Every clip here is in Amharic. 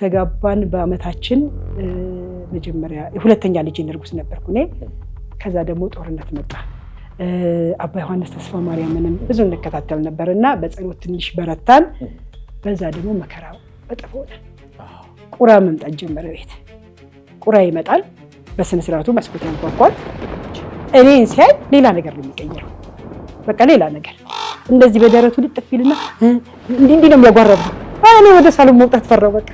በተጋባን በአመታችን መጀመሪያ ሁለተኛ ልጅ እርጉዝ ነበርኩ እኔ። ከዛ ደግሞ ጦርነት መጣ። አባ ዮሐንስ ተስፋ ማርያምንም ብዙ እንከታተል ነበርና በጸሎት ትንሽ በረታን። በዛ ደግሞ መከራው እጥፍ ሆነ። ቁራ መምጣት ጀመረ ቤት። ቁራ ይመጣል፣ በስነ ስርዓቱ መስኮት ያንኳኳል። እኔን ሲያይ ሌላ ነገር ነው የሚቀየረው። በቃ ሌላ ነገር እንደዚህ በደረቱ ልጥፍ ይልና እንዲህ ነው የሚያጓራው። እኔ ወደ ሳሎን መውጣት ፈራው። በቃ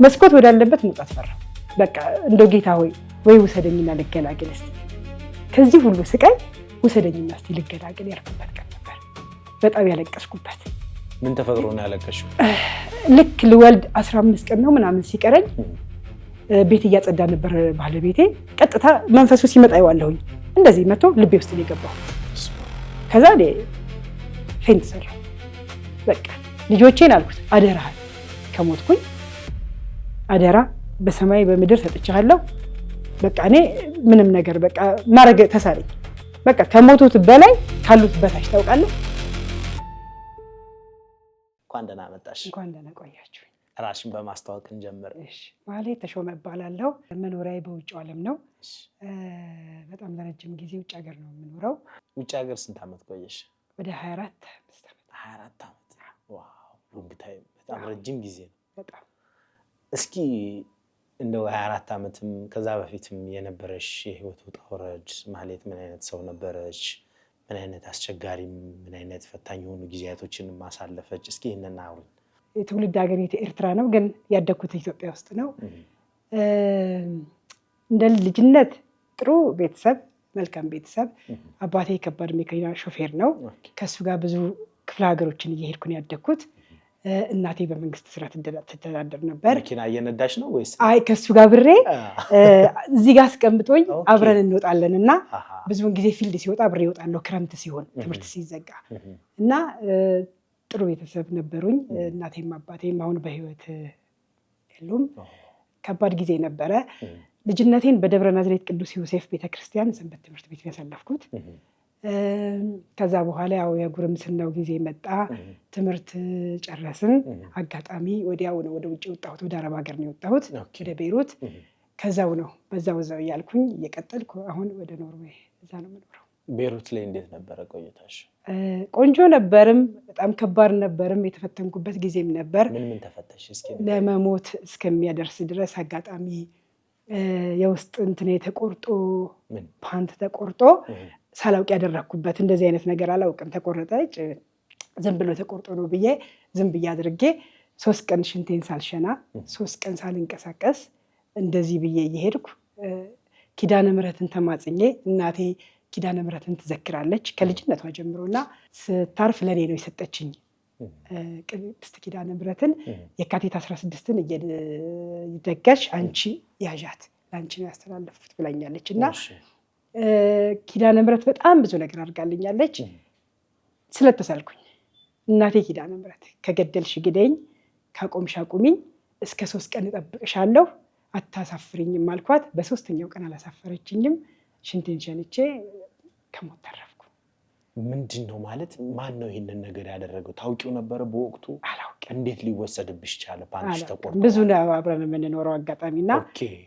መስኮት ወዳለበት መውጣት ፈራው። በቃ እንደው ጌታ ሆይ ወይ ውሰደኝና ልገላገል እስቲ ከዚህ ሁሉ ስቃይ ውሰደኝና እስቲ ልገላገል ያልኩበት ቀን ነበር። በጣም ያለቀስኩበት። ምን ተፈጥሮ ነው ያለቀሽው? ልክ ልወልድ 15 ቀን ነው ምናምን ሲቀረኝ ቤት እያጸዳ ነበር ባለቤቴ። ቀጥታ መንፈሱ ሲመጣ ይዋለሁኝ እንደዚህ መጥቶ ልቤ ውስጥ የገባው። ከዛ ፌንት ሰራሁ። በቃ ልጆቼን አልኩት አደራ ከሞትኩኝ አደራ በሰማይ በምድር ሰጥቻለሁ። በቃ እኔ ምንም ነገር በቃ ማረግ ተሳለኝ። በቃ ከሞቱት በላይ ካሉት በታች ታውቃለህ። እንኳን ደህና መጣሽ። እንኳን ደህና ቆያችሁ። ራስሽን በማስተዋወቅ እንጀምር። እሺ፣ ማለት ተሾመ እባላለሁ። መኖሪያዬ በውጭው ዓለም ነው። በጣም ለረጅም ጊዜ ውጭ ሀገር ነው የምኖረው። ውጭ ሀገር ስንት ዓመት ቆየሽ? ወደ 24 ዓመት። ዋው፣ ሎንግ ታይም፣ በጣም ረጅም ጊዜ ነው። በጣም እስኪ እንደው 24 ዓመትም ከዛ በፊትም የነበረሽ የህይወት ውጣ ውረድ ማለት ምን አይነት ሰው ነበረች? ምን አይነት አስቸጋሪም ምን አይነት ፈታኝ የሆኑ ጊዜያቶችን ማሳለፈች? እስኪ ይሄንን አውሪ። የትውልድ ሀገሬ ኤርትራ ነው፣ ግን ያደግኩት ኢትዮጵያ ውስጥ ነው። እንደ ልጅነት ጥሩ ቤተሰብ፣ መልካም ቤተሰብ። አባቴ ከባድ መኪና ሾፌር ነው። ከሱ ጋር ብዙ ክፍለ ሀገሮችን እየሄድኩ ነው ያደግኩት። እናቴ በመንግስት ስራ ትተዳደር ነበር። መኪና እየነዳሽ ነው ወይስ? አይ ከሱ ጋር ብሬ እዚህ ጋር አስቀምጦኝ አብረን እንወጣለን እና ብዙውን ጊዜ ፊልድ ሲወጣ ብሬ እወጣለሁ፣ ክረምት ሲሆን ትምህርት ሲዘጋ እና ጥሩ ቤተሰብ ነበሩኝ። እናቴም አባቴም አሁን በህይወት የሉም። ከባድ ጊዜ ነበረ። ልጅነቴን በደብረ ናዝሬት ቅዱስ ዮሴፍ ቤተክርስቲያን ሰንበት ትምህርት ቤት ያሳለፍኩት። ከዛ በኋላ ያው የጉርምስናው ጊዜ መጣ። ትምህርት ጨረስን። አጋጣሚ ወዲያው ነው ወደ ውጭ የወጣሁት። ወደ አረብ ሀገር ነው የወጣሁት፣ ወደ ቤይሩት። ከዛው ነው በዛው እያልኩኝ እየቀጠልኩ አሁን ወደ ኖርዌይ እዛ ነው የምኖረው። ቤይሩት ላይ እንዴት ነበረ ቆይታሽ? ቆንጆ ነበርም በጣም ከባድ ነበርም። የተፈተንኩበት ጊዜም ነበር። ምን ተፈተሽ? እስኪ ለመሞት እስከሚያደርስ ድረስ አጋጣሚ የውስጥ እንትኔ ተቆርጦ ፓንት ተቆርጦ ሳላውቅ ያደረኩበት እንደዚህ አይነት ነገር አላውቅም። ተቆረጠች ዝም ብሎ ተቆርጦ ነው ብዬ ዝም ብዬ አድርጌ 3 ቀን ሽንቴን ሳልሸና 3 ቀን ሳልንቀሳቀስ እንደዚህ ብዬ እየሄድኩ ኪዳነ ምሕረትን ተማጽኜ እናቴ ኪዳነ ምሕረትን ትዘክራለች ከልጅነቷ ጀምሮና ስታርፍ ለኔ ነው የሰጠችኝ። ቅድስት ኪዳነ ምሕረትን የካቲት 16ን እየደገሽ አንቺ ያዣት ለአንቺ ነው ያስተላለፍኩት ብላኛለች እና ኪዳነ ምሕረት በጣም ብዙ ነገር አድርጋልኛለች። ስለተሳልኩኝ እናቴ ኪዳነ ምሕረት ከገደልሽ ግደኝ፣ ካቆምሽ አቁሚኝ፣ እስከ 3 ቀን እጠብቅሻለሁ፣ አታሳፍሪኝም አልኳት። በ3ኛው ቀን አላሳፈረችኝም። ሽንቴን ሸንቼ ከሞት ተረፍኩ። ምንድን ነው ማለት ማን ነው ይሄንን ነገር ያደረገው? ታውቂው ነበር በወቅቱ? አላውቅም። እንዴት ሊወሰድብሽ ቻለ? ፓንች ተቆርጦ ብዙ ነው አብረን የምንኖረው አጋጣሚና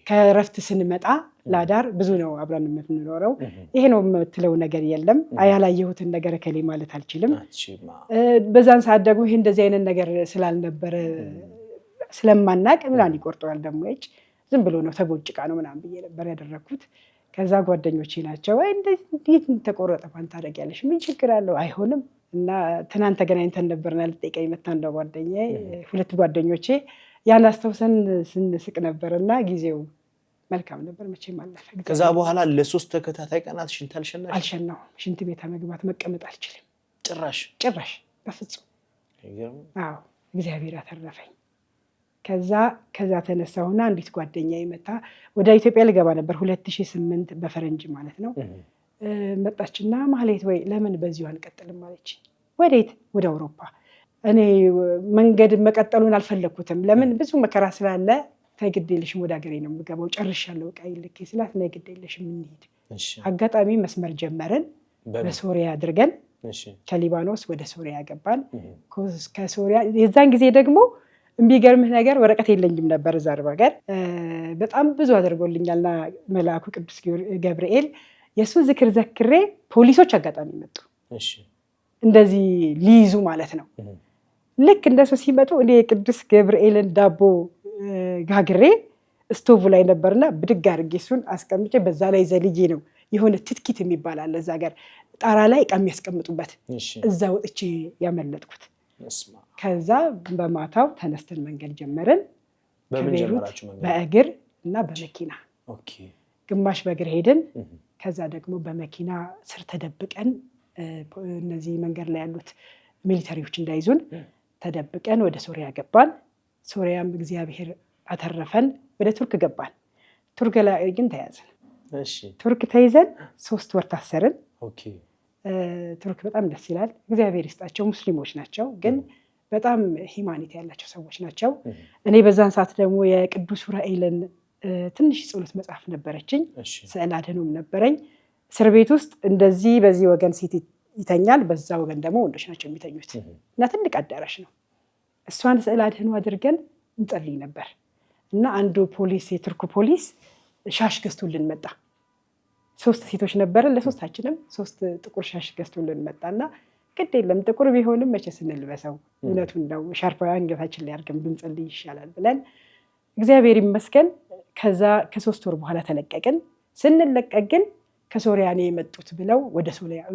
ከረፍት ስንመጣ ላዳር ብዙ ነው አብረን የምንኖረው። ይሄ ነው የምትለው ነገር የለም። ያላየሁትን ነገር ከሌ ማለት አልችልም። በዛን ሰዓት ደግሞ ይሄ እንደዚህ አይነት ነገር ስላልነበረ ስለማናቅ ምናምን ይቆርጠዋል ደግሞ ዝም ብሎ ነው ተቦጭቃ ነው ምናምን ብዬ ነበር ያደረኩት። ከዛ ጓደኞቼ ናቸው እንዴት ተቆረጠ ፓንት ታደርጊያለሽ? ምን ችግር አለው? አይሆንም። እና ትናንት ተገናኝተን ነበርና ልጠይቀኝ መጣ እንደ ጓደኛዬ 2 ጓደኞቼ ያን አስተውሰን ስንስቅ ነበርና ጊዜው መልካም ነበር። መቼም አለፈ። ከዛ በኋላ ለ3 ተከታታይ ቀናት ሽንት አልሸናሽ? አልሸናው። ሽንት ቤት መግባት መቀመጥ አልችልም ጭራሽ በፍጹም። አዎ እግዚአብሔር አተረፈኝ። ከዛ ተነሳሁና አንዲት ጓደኛዬ መጣ። ወደ ኢትዮጵያ ልገባ ነበር 2008 በፈረንጅ ማለት ነው። መጣችና ማህሌት ወይ ለምን በዚሁ አንቀጥልም አለች። ወዴት? ወደ አውሮፓ። እኔ መንገድ መቀጠሉን አልፈለኩትም። ለምን ብዙ መከራ ስላለ ተይ ግድ የለሽም ወደ ሀገሬ ነው የምገባው ጨርሻለሁ ቃይ ልክ ስላት ነይ ግድ የለሽም እንሂድ። አጋጣሚ መስመር ጀመርን በሶሪያ አድርገን ከሊባኖስ ወደ ሶሪያ ገባን። ከሶሪያ የዛን ጊዜ ደግሞ የሚገርምህ ነገር ወረቀት የለኝም ነበር እዛ አርባ ሀገር። በጣም ብዙ አድርጎልኛልና መልአኩ ቅዱስ ገብርኤል የእሱን ዝክር ዘክሬ ፖሊሶች አጋጣሚ መጡ፣ እንደዚህ ሊይዙ ማለት ነው። ልክ እንደሱ ሲመጡ እኔ የቅዱስ ገብርኤልን ዳቦ ጋግሬ ስቶቭ ላይ ነበርና ብድግ አድርጌ እሱን አስቀምጬ በዛ ላይ ዘልዬ ነው የሆነ ትትኪት የሚባል አለ እዛ ጋር ጣራ ላይ ዕቃ የሚያስቀምጡበት፣ እዛ ወጥቼ ያመለጥኩት። ከዛ በማታው ተነስተን መንገድ ጀመርን። ከቤሩት በእግር እና በመኪና ግማሽ በእግር ሄድን። ከዛ ደግሞ በመኪና ስር ተደብቀን እነዚህ መንገድ ላይ ያሉት ሚሊተሪዎች እንዳይዙን ተደብቀን ወደ ሶሪያ ገባን። ሶሪያም እግዚአብሔር አተረፈን። ወደ ቱርክ ገባን። ቱርክ ላይ ግን ተያዘን። ቱርክ ተይዘን 3 ወር ታሰርን። ቱርክ በጣም ደስ ይላል። እግዚአብሔር ይስጣቸው፣ ሙስሊሞች ናቸው ግን በጣም ሂማኒቲ ያላቸው ሰዎች ናቸው። እኔ በዛን ሰዓት ደግሞ የቅዱስ ዑራኤልን ትንሽ ጸሎት መጽሐፍ ነበረችኝ፣ ስዕል አድኖም ነበረኝ። እስር ቤት ውስጥ እንደዚህ በዚህ ወገን ሴት ይተኛል፣ በዛ ወገን ደግሞ ወንዶች ናቸው የሚተኙት እና ትልቅ አዳራሽ ነው። እሷን ስዕል አድኖ አድርገን እንጸልይ ነበር እና አንዱ ፖሊስ፣ የቱርክ ፖሊስ ሻሽ ገዝቶልን መጣ። 3 ሴቶች ነበረን፣ ለሶስታችንም 3 ጥቁር ሻሽ ገዝቶልን መጣና ግድ የለም ጥቁር ቢሆንም መቼ ስንልበሰው እውነቱን ነው ሻርፓ አንገታችን ላይ አድርገን ብንጸልይ ይሻላል ብለን እግዚአብሔር ይመስገን ከዛ ከ3 ወር በኋላ ተለቀቅን። ስንለቀቅ ግን ከሶሪያ ነው የመጡት ብለው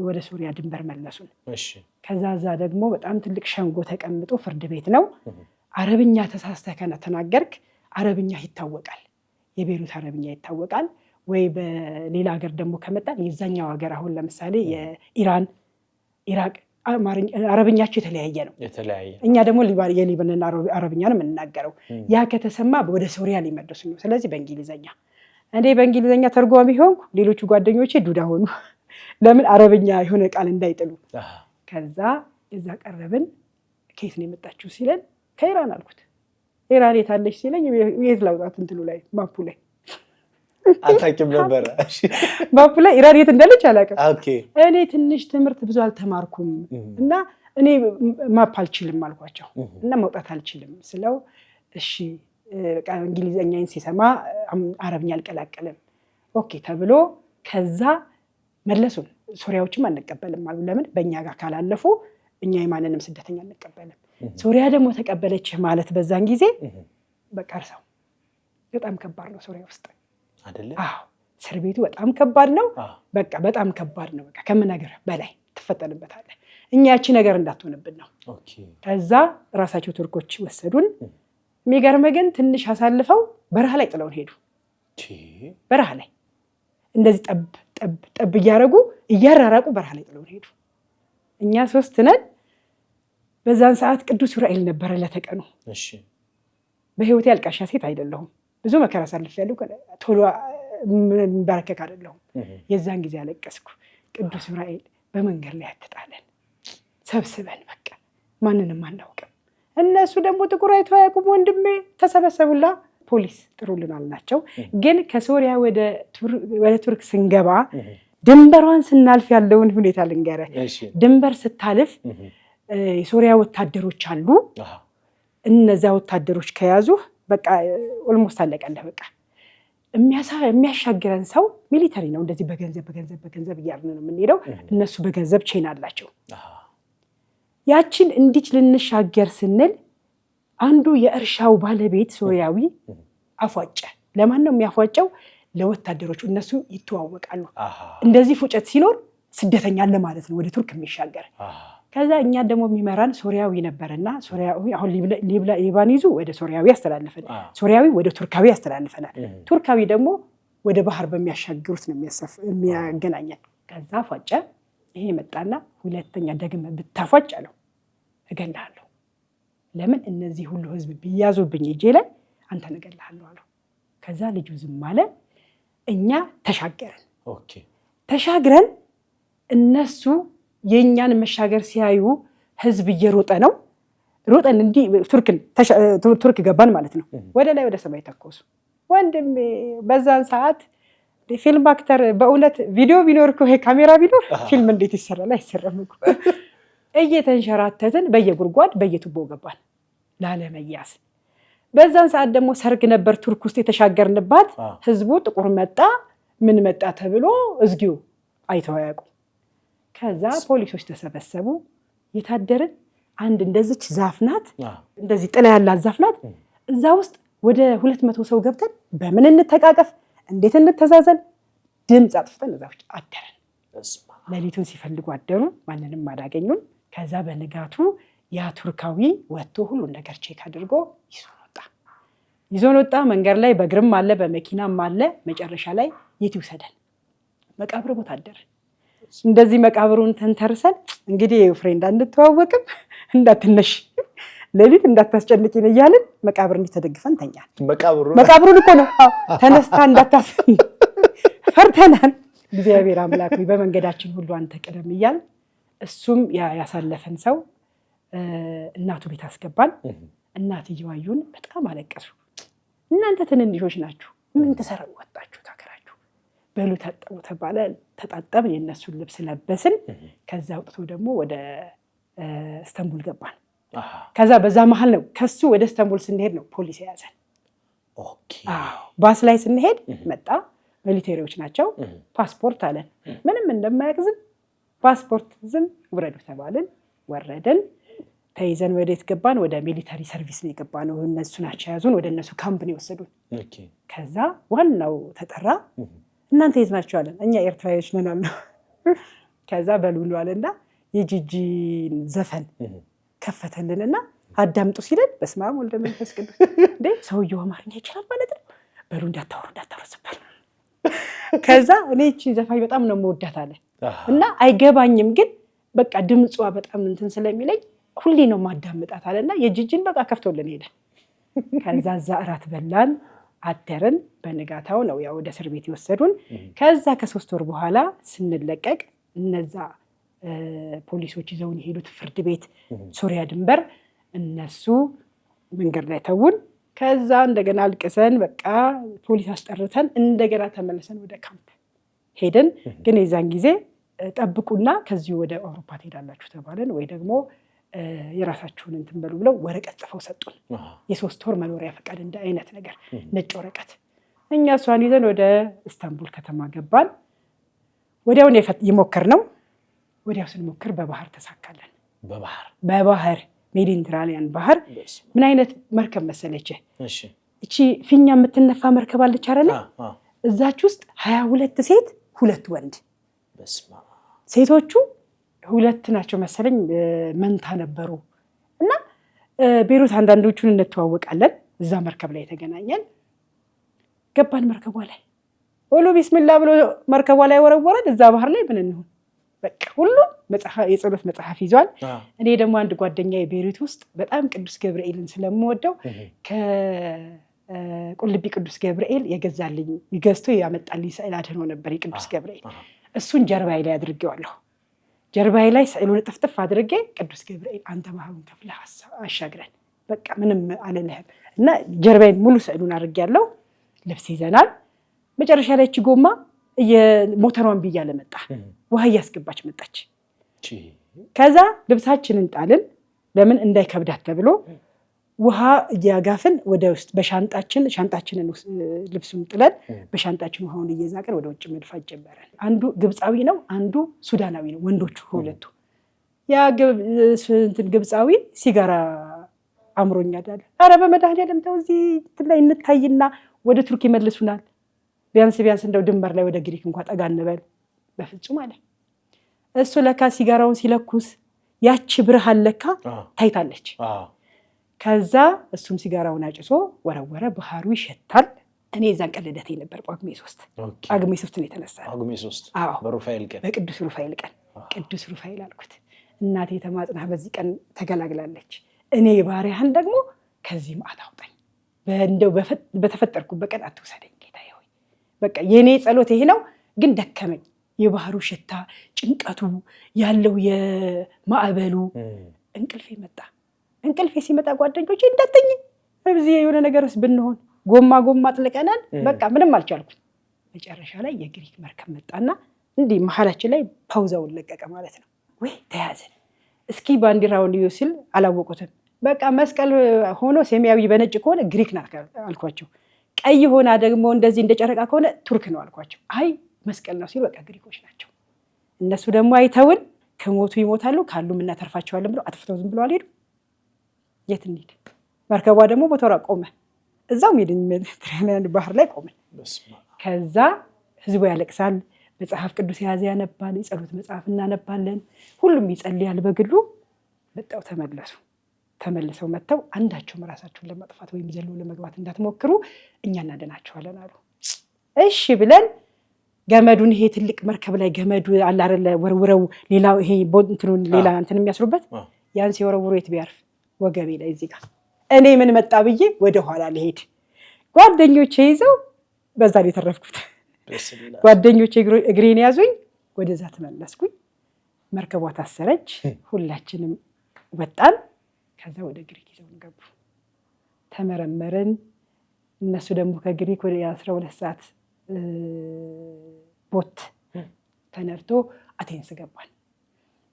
ወደ ሶሪያ ድንበር መለሱን። ከዛ ደግሞ በጣም ትልቅ ሸንጎ ተቀምጦ ፍርድ ቤት ነው። አረብኛ ተሳስተህ ከተናገርክ አረብኛ ይታወቃል፣ የቤሩት አረብኛ ይታወቃል ወይ በሌላ ሀገር ደግሞ ከመጣን የዛኛው ሀገር አሁን ለምሳሌ የኢራን፣ ኢራቅ አረብኛቸው የተለያየ ነው። እኛ ደግሞ የሊባኖን አረብኛ ነው የምንናገረው። ያ ከተሰማ ወደ ሶሪያ ሊመለሱ ነው። ስለዚህ በእንግሊዘኛ እኔ በእንግሊዘኛ ተርጓሚ ሆንኩ፣ ሌሎቹ ጓደኞቼ ዱዳ ሆኑ። ለምን አረብኛ የሆነ ቃል እንዳይጥሉ። ከዛ እዛ ቀረብን። ከየት ነው የመጣችሁ ሲለን ከኢራን አልኩት። ኢራን የታለች ሲለኝ የት ላውጣት እንትሉ ላይ ማፑ ላይ አታውቂም ነበረ? ማፑ ላይ ኢራን የት እንዳለች አላውቅም። እኔ ትንሽ ትምህርት ብዙ አልተማርኩም እና እኔ ማፕ አልችልም አልኳቸው እና መውጣት አልችልም ስለው እሺ በቃ እንግሊዘኛን ሲሰማ አረብኛ አልቀላቀልም ኦኬ ተብሎ ከዛ መለሱን። ሶሪያዎችም አንቀበልም አሉ። ለምን በእኛ ጋር ካላለፉ እኛ የማንንም ስደተኛ አንቀበልም። ሶሪያ ደግሞ ተቀበለች ማለት በዛን ጊዜ በቃ እርሳው። በጣም ከባድ ነው ሶሪያ ውስጥ አይደለ? አዎ እስር ቤቱ በጣም ከባድ ነው። በቃ በጣም ከባድ ነው። በቃ ከምነግርህ በላይ ትፈተንበታለህ። እኛ ያቺ ነገር እንዳትሆንብን ነው። ከዛ ራሳቸው ቱርኮች ወሰዱን። የሚገርም ግን ትንሽ አሳልፈው በረሃ ላይ ጥለውን ሄዱ። በረሃ ላይ እንደዚህ ጠብ እያደረጉ እያራራቁ በረሃ ላይ ጥለውን ሄዱ። እኛ 3 ነን። በዛን ሰዓት ቅዱስ ዑራኤል ነበረ ለተቀኑ። በህይወቴ አልቃሻ ሴት አይደለሁም። ብዙ መከራ አሳልፌያለሁ። ቶሎ በረከክ አይደለሁም። የዛን ጊዜ አለቀስኩ። ቅዱስ ዑራኤል በመንገድ ላይ አትጣለን፣ ሰብስበን በቃ ማንንም አናውቅም። እነሱ ደግሞ ጥቁር አይተው አያውቁም። ወንድሜ ተሰበሰቡላ ፖሊስ ጥሩልን አልናቸው። ግን ከሶሪያ ወደ ቱርክ ስንገባ ድንበሯን ስናልፍ ያለውን ሁኔታ ልንገርህ። ድንበር ስታልፍ የሶሪያ ወታደሮች አሉ። እነዚያ ወታደሮች ከያዙ በቃ ኦልሞስት አለቀለህ። በቃ የሚያሻግረን ሰው ሚሊተሪ ነው። እንደዚህ በገንዘብ እያልን ነው የምንሄደው። እነሱ በገንዘብ ቼን አላቸው። ያችን እንዲች ልንሻገር ስንል አንዱ የእርሻው ባለቤት ሶሪያዊ አፏጨ። ለማን ነው የሚያፏጨው? ለወታደሮቹ። እነሱ ይተዋወቃሉ። እንደዚህ ፉጨት ሲኖር ስደተኛ አለ ማለት ነው ወደ ቱርክ የሚሻገር። ከዛ እኛ ደግሞ የሚመራን ሶሪያዊ ነበርና ሶሪያዊ አሁን ሊባኒዙ ወደ ሶሪያዊ ያስተላልፈን፣ ሶሪያዊ ወደ ቱርካዊ ያስተላልፈናል። ቱርካዊ ደግሞ ወደ ባህር በሚያሻግሩት ነው የሚያገናኘን። ከዛ ፏጨ። ይሄ መጣና ሁለተኛ ደግመ ብታፏጭ አለው እገልሃለሁ። ለምን እነዚህ ሁሉ ህዝብ ቢያዙብኝ እጄ ላይ አንተን እገልሃለሁ አለው። ከዛ ልጁ ዝም አለ። እኛ ተሻገረን። ተሻግረን እነሱ የእኛን መሻገር ሲያዩ ህዝብ እየሮጠ ነው። ሮጠን እንዲህ ቱርክ ገባን ማለት ነው። ወደ ላይ ወደ ሰማይ ተኮሱ። ወንድሜ በዛን ሰዓት ፊልም አክተር በእውነት ቪዲዮ ቢኖር እኮ ካሜራ ቢኖር ፊልም እንዴት ይሰራል? አይሰራም እኮ። እየተንሸራተትን በየጉድጓድ በየቱቦ ገባን ላለመያዝ። በዛን ሰዓት ደግሞ ሰርግ ነበር ቱርክ ውስጥ የተሻገርንባት። ህዝቡ ጥቁር መጣ ምን መጣ ተብሎ እዝጊው አይተው ያውቁ። ከዛ ፖሊሶች ተሰበሰቡ። የታደርን አንድ እንደዚች ዛፍ ናት፣ እንደዚህ ጥላ ያላት ዛፍ ናት። እዛ ውስጥ ወደ 200 ሰው ገብተን በምን እንተቃቀፍ እንዴት እንተዛዘን ድምፅ አጥፍተን እዛ ውስጥ አደረን። ሌሊቱን ሲፈልጉ አደሩ። ማንንም አላገኙም። ከዛ በንጋቱ ያ ቱርካዊ ወጥቶ ሁሉን ነገር ቼክ አድርጎ ይዞን ወጣ። መንገድ ላይ በእግርም አለ በመኪናም አለ። መጨረሻ ላይ የት ይውሰደን? መቃብር ቦታ አደረን። እንደዚህ መቃብሩን ተንተርሰን እንግዲህ ፍሬንድ አንተዋወቅም እንዳትነሽ ሌሊት እንዳታስጨንቂን እያልን መቃብር እንዲተደግፈን ተኛል። መቃብሩን እኮ ነው ተነስታ እንዳታስፈን ፈርተናል። እግዚአብሔር አምላክ በመንገዳችን ሁሉ አንተ ቅደም እያል እሱም ያሳለፈን ሰው እናቱ ቤት አስገባን። እናትየው አዩን፣ በጣም አለቀሱ። እናንተ ትንንሾች ናችሁ፣ ምን ትሰሩ ወጣችሁ ታገራችሁ? በሉ ታጠቡ ተባለ። ተጣጠብን፣ የእነሱን ልብስ ለበስን። ከዛ ወጥቶ ደግሞ ወደ ኢስታንቡል ገባን። ከዛ በዛ መሀል ነው ከሱ ወደ ኢስታንቡል ስንሄድ ነው ፖሊስ የያዘን። ባስ ላይ ስንሄድ መጣ። ሚሊቴሪዎች ናቸው። ፓስፖርት አለን። ምንም እንደማያግዝም ፓስፖርት ዝም ውረዱ ተባልን። ወረድን። ተይዘን ወዴት ገባን? ወደ ሚሊተሪ ሰርቪስ ነው የገባነው። እነሱ ናቸው ያዙን። ወደ እነሱ ካምፕ ነው የወሰዱን። ከዛ ዋናው ተጠራ። እናንተ የት ናቸው አለን። እኛ ኤርትራዎች ነን አልነው። ከዛ በሉሉ አለና የጂጂን ዘፈን ከፈተልንና አዳምጡ ሲለን በስመ አብ ወልደ መንፈስ ቅዱስ እንዴ ሰውየው አማርኛ ይችላል ማለት ነው። በሉ እንዳታወሩ ስባል ከዛ እኔ እቺ ዘፋኝ በጣም ነው የምወዳት አለ እና አይገባኝም፣ ግን በቃ ድምጿ በጣም እንትን ስለሚለኝ ሁሌ ነው ማዳምጣት አለና የጂጂን በቃ ከፍቶልን ሄደ። ከዛ እዛ እራት በላን አደርን። በንጋታው ነው ያው ወደ እስር ቤት የወሰዱን። ከዛ ከ3 ወር በኋላ ስንለቀቅ እነዛ ፖሊሶች ይዘውን የሄዱት ፍርድ ቤት ሱሪያ ድንበር እነሱ መንገድ ላይ ተውን። ከዛ እንደገና አልቅሰን በቃ ፖሊስ አስጠርተን እንደገና ተመለሰን ወደ ካምፕ ሄድን። ግን የዛን ጊዜ ጠብቁና ከዚሁ ወደ አውሮፓ ትሄዳላችሁ ተባለን፣ ወይ ደግሞ የራሳችሁን እንትን በሉ ብለው ወረቀት ጽፈው ሰጡን። የ3 ወር መኖሪያ ፈቃድ እንደ አይነት ነገር ነጭ ወረቀት። እኛ እሷን ይዘን ወደ ኢስታንቡል ከተማ ገባን። ወዲያውን የሞከርነው ወዲያው ስንሞክር በባህር ተሳካለን። በባህር ሜዲትራኒያን ባህር ምን አይነት መርከብ መሰለች? እቺ ፊኛ የምትነፋ መርከብ አለች አይደለ? እዛች ውስጥ 22 ሴት 2 ወንድ። ሴቶቹ 2 ናቸው መሰለኝ፣ መንታ ነበሩ። እና ቤሩት አንዳንዶቹን እንተዋወቃለን። እዛ መርከብ ላይ የተገናኘን። ገባን መርከቧ ላይ ሁሉ ቢስሚላ ብሎ መርከቧ ላይ ወረወረን። እዛ ባህር ላይ ምን እንሆን በቃ ሁሉም የጸሎት መጽሐፍ ይዟል። እኔ ደግሞ አንድ ጓደኛ ቤሩት ውስጥ በጣም ቅዱስ ገብርኤልን ስለምወደው ከቁልቢ ቅዱስ ገብርኤል የገዛልኝ ገዝቶ ያመጣልኝ ስዕል አድኖ ነበር የቅዱስ ገብርኤል። እሱን ጀርባዬ ላይ አድርጌዋለሁ። ጀርባዬ ላይ ስዕሉን ጥፍጥፍ አድርጌ ቅዱስ ገብርኤል አንተ ባህሩን ከፍለህ አሻግረን በቃ ምንም አልልህም እና ጀርባዬን ሙሉ ስዕሉን አድርጌያለሁ። ልብስ ይዘናል። መጨረሻ ላይ እቺ ጎማ የሞተሯን ብያለ መጣ። ውሃ እያስገባች መጣች። ከዛ ልብሳችንን ጣልን። ለምን እንዳይከብዳት ተብሎ ውሃ እያጋፍን ወደ ውስጥ ሻንጣችንን ልብሱን ጥለን በሻንጣችን ውሃውን እየዛቅን ወደ ውጭ መድፋት ጀመረን። አንዱ ግብፃዊ ነው፣ አንዱ ሱዳናዊ ነው። ወንዶቹ ሁለቱ። ያ ግብፃዊ ሲጋራ አምሮኛል አለ። ኧረ በመድኃኒዓለም ተው እዚህ ላይ እንታይና ወደ ቱርክ ይመልሱናል። ቢያንስ እንደው ድንበር ላይ ወደ ግሪክ እንኳን ጠጋ እንበል። በፍጹም አለ። እሱ ለካ ሲጋራውን ሲለኩስ ያቺ ብርሃን ለካ ታይታለች። ከዛ እሱም ሲጋራውን አጭሶ ወረወረ። ባህሩ ይሸታል። እኔ እዛን ቀን ልደቴ ነበር ጳጉሜ 3 ነው የተነሳ። በቅዱስ ሩፋኤል ቀን ቅዱስ ሩፋኤል አልኩት። እናቴ ተማጽና በዚህ ቀን ተገላግላለች። እኔ ባሪያህን ደግሞ ከዚህ መዓት አውጣኝ፣ እንደው በተፈጠርኩበት ቀን አትውሰደኝ ጌታዬ ሆይ። በቃ የኔ ጸሎት ይሄ ነው። ግን ደከመኝ። የባህሩ ሽታ፣ ጭንቀቱ ያለው የማዕበሉ እንቅልፌ መጣ። እንቅልፌ ሲመጣ ጓደኞቼ እንዳተኝ በዚህ የሆነ ነገርስ ብንሆን ጎማ አጥልቀናል። በቃ ምንም አልቻልኩም። መጨረሻ ላይ የግሪክ መርከብ መጣና እንዲህ መሀላችን ላይ ፓውዛውን ለቀቀ ማለት ነው። ወይ ተያዘን። እስኪ ባንዲራውን ይዩ ሲል አላወቁትም። በቃ መስቀል ሆኖ ሰማያዊ በነጭ ከሆነ ግሪክ ናት አልኳቸው። ቀይ ሆና ደግሞ እንደዚህ እንደ ጨረቃ ከሆነ ቱርክ ነው አልኳቸው። አይ መስቀል ነው ሲሉ በቃ ግሪኮች ናቸው። እነሱ ደግሞ አይተውን ከሞቱ ይሞታሉ ካሉም እናተርፋቸዋለን ብለው አጥፍተው ዝም ብለው አልሄዱ። የት እንሂድ? መርከቧ ደግሞ ሞተሯ ቆመ። እዛው ሜዲትራኒያን ባህር ላይ ቆመ። ከዛ ህዝቡ ያለቅሳል፣ መጽሐፍ ቅዱስ የያዘ ያነባል፣ የጸሎት መጽሐፍ እናነባለን፣ ሁሉም ይጸልያል በግሉ። መጣው ተመልሰው መጥተው አንዳቸውም ራሳቸውን ለማጥፋት ወይም ዘሎ ለመግባት እንዳትሞክሩ እኛ እናድናቸዋለን አሉ። እሺ ብለን ገመዱን ይሄ ትልቅ መርከብ ላይ ገመዱ አለ አይደለ ወርውረው ሌላው ይሄ እንትኑን ሌላ እንትን የሚያስሩበት ያን ሲወረውሩ የት ቢያርፍ ወገቤ ላይ እዚህ ጋር እኔ ምን መጣ ብዬ ወደ ኋላ ልሄድ ጓደኞቼ ይዘው በዛ ላይ ተረፍኩት። ጓደኞቼ እግሬን ያዙኝ፣ ወደዛ ተመለስኩኝ። መርከቧ ታሰረች፣ ሁላችንም ወጣን። ከዛ ወደ ግሪክ ይዘው ገቡ። ተመረመርን። እነሱ ደግሞ ከግሪክ ወደ 12 ሰዓት ቦት ተነርቶ አቴንስ ገባን።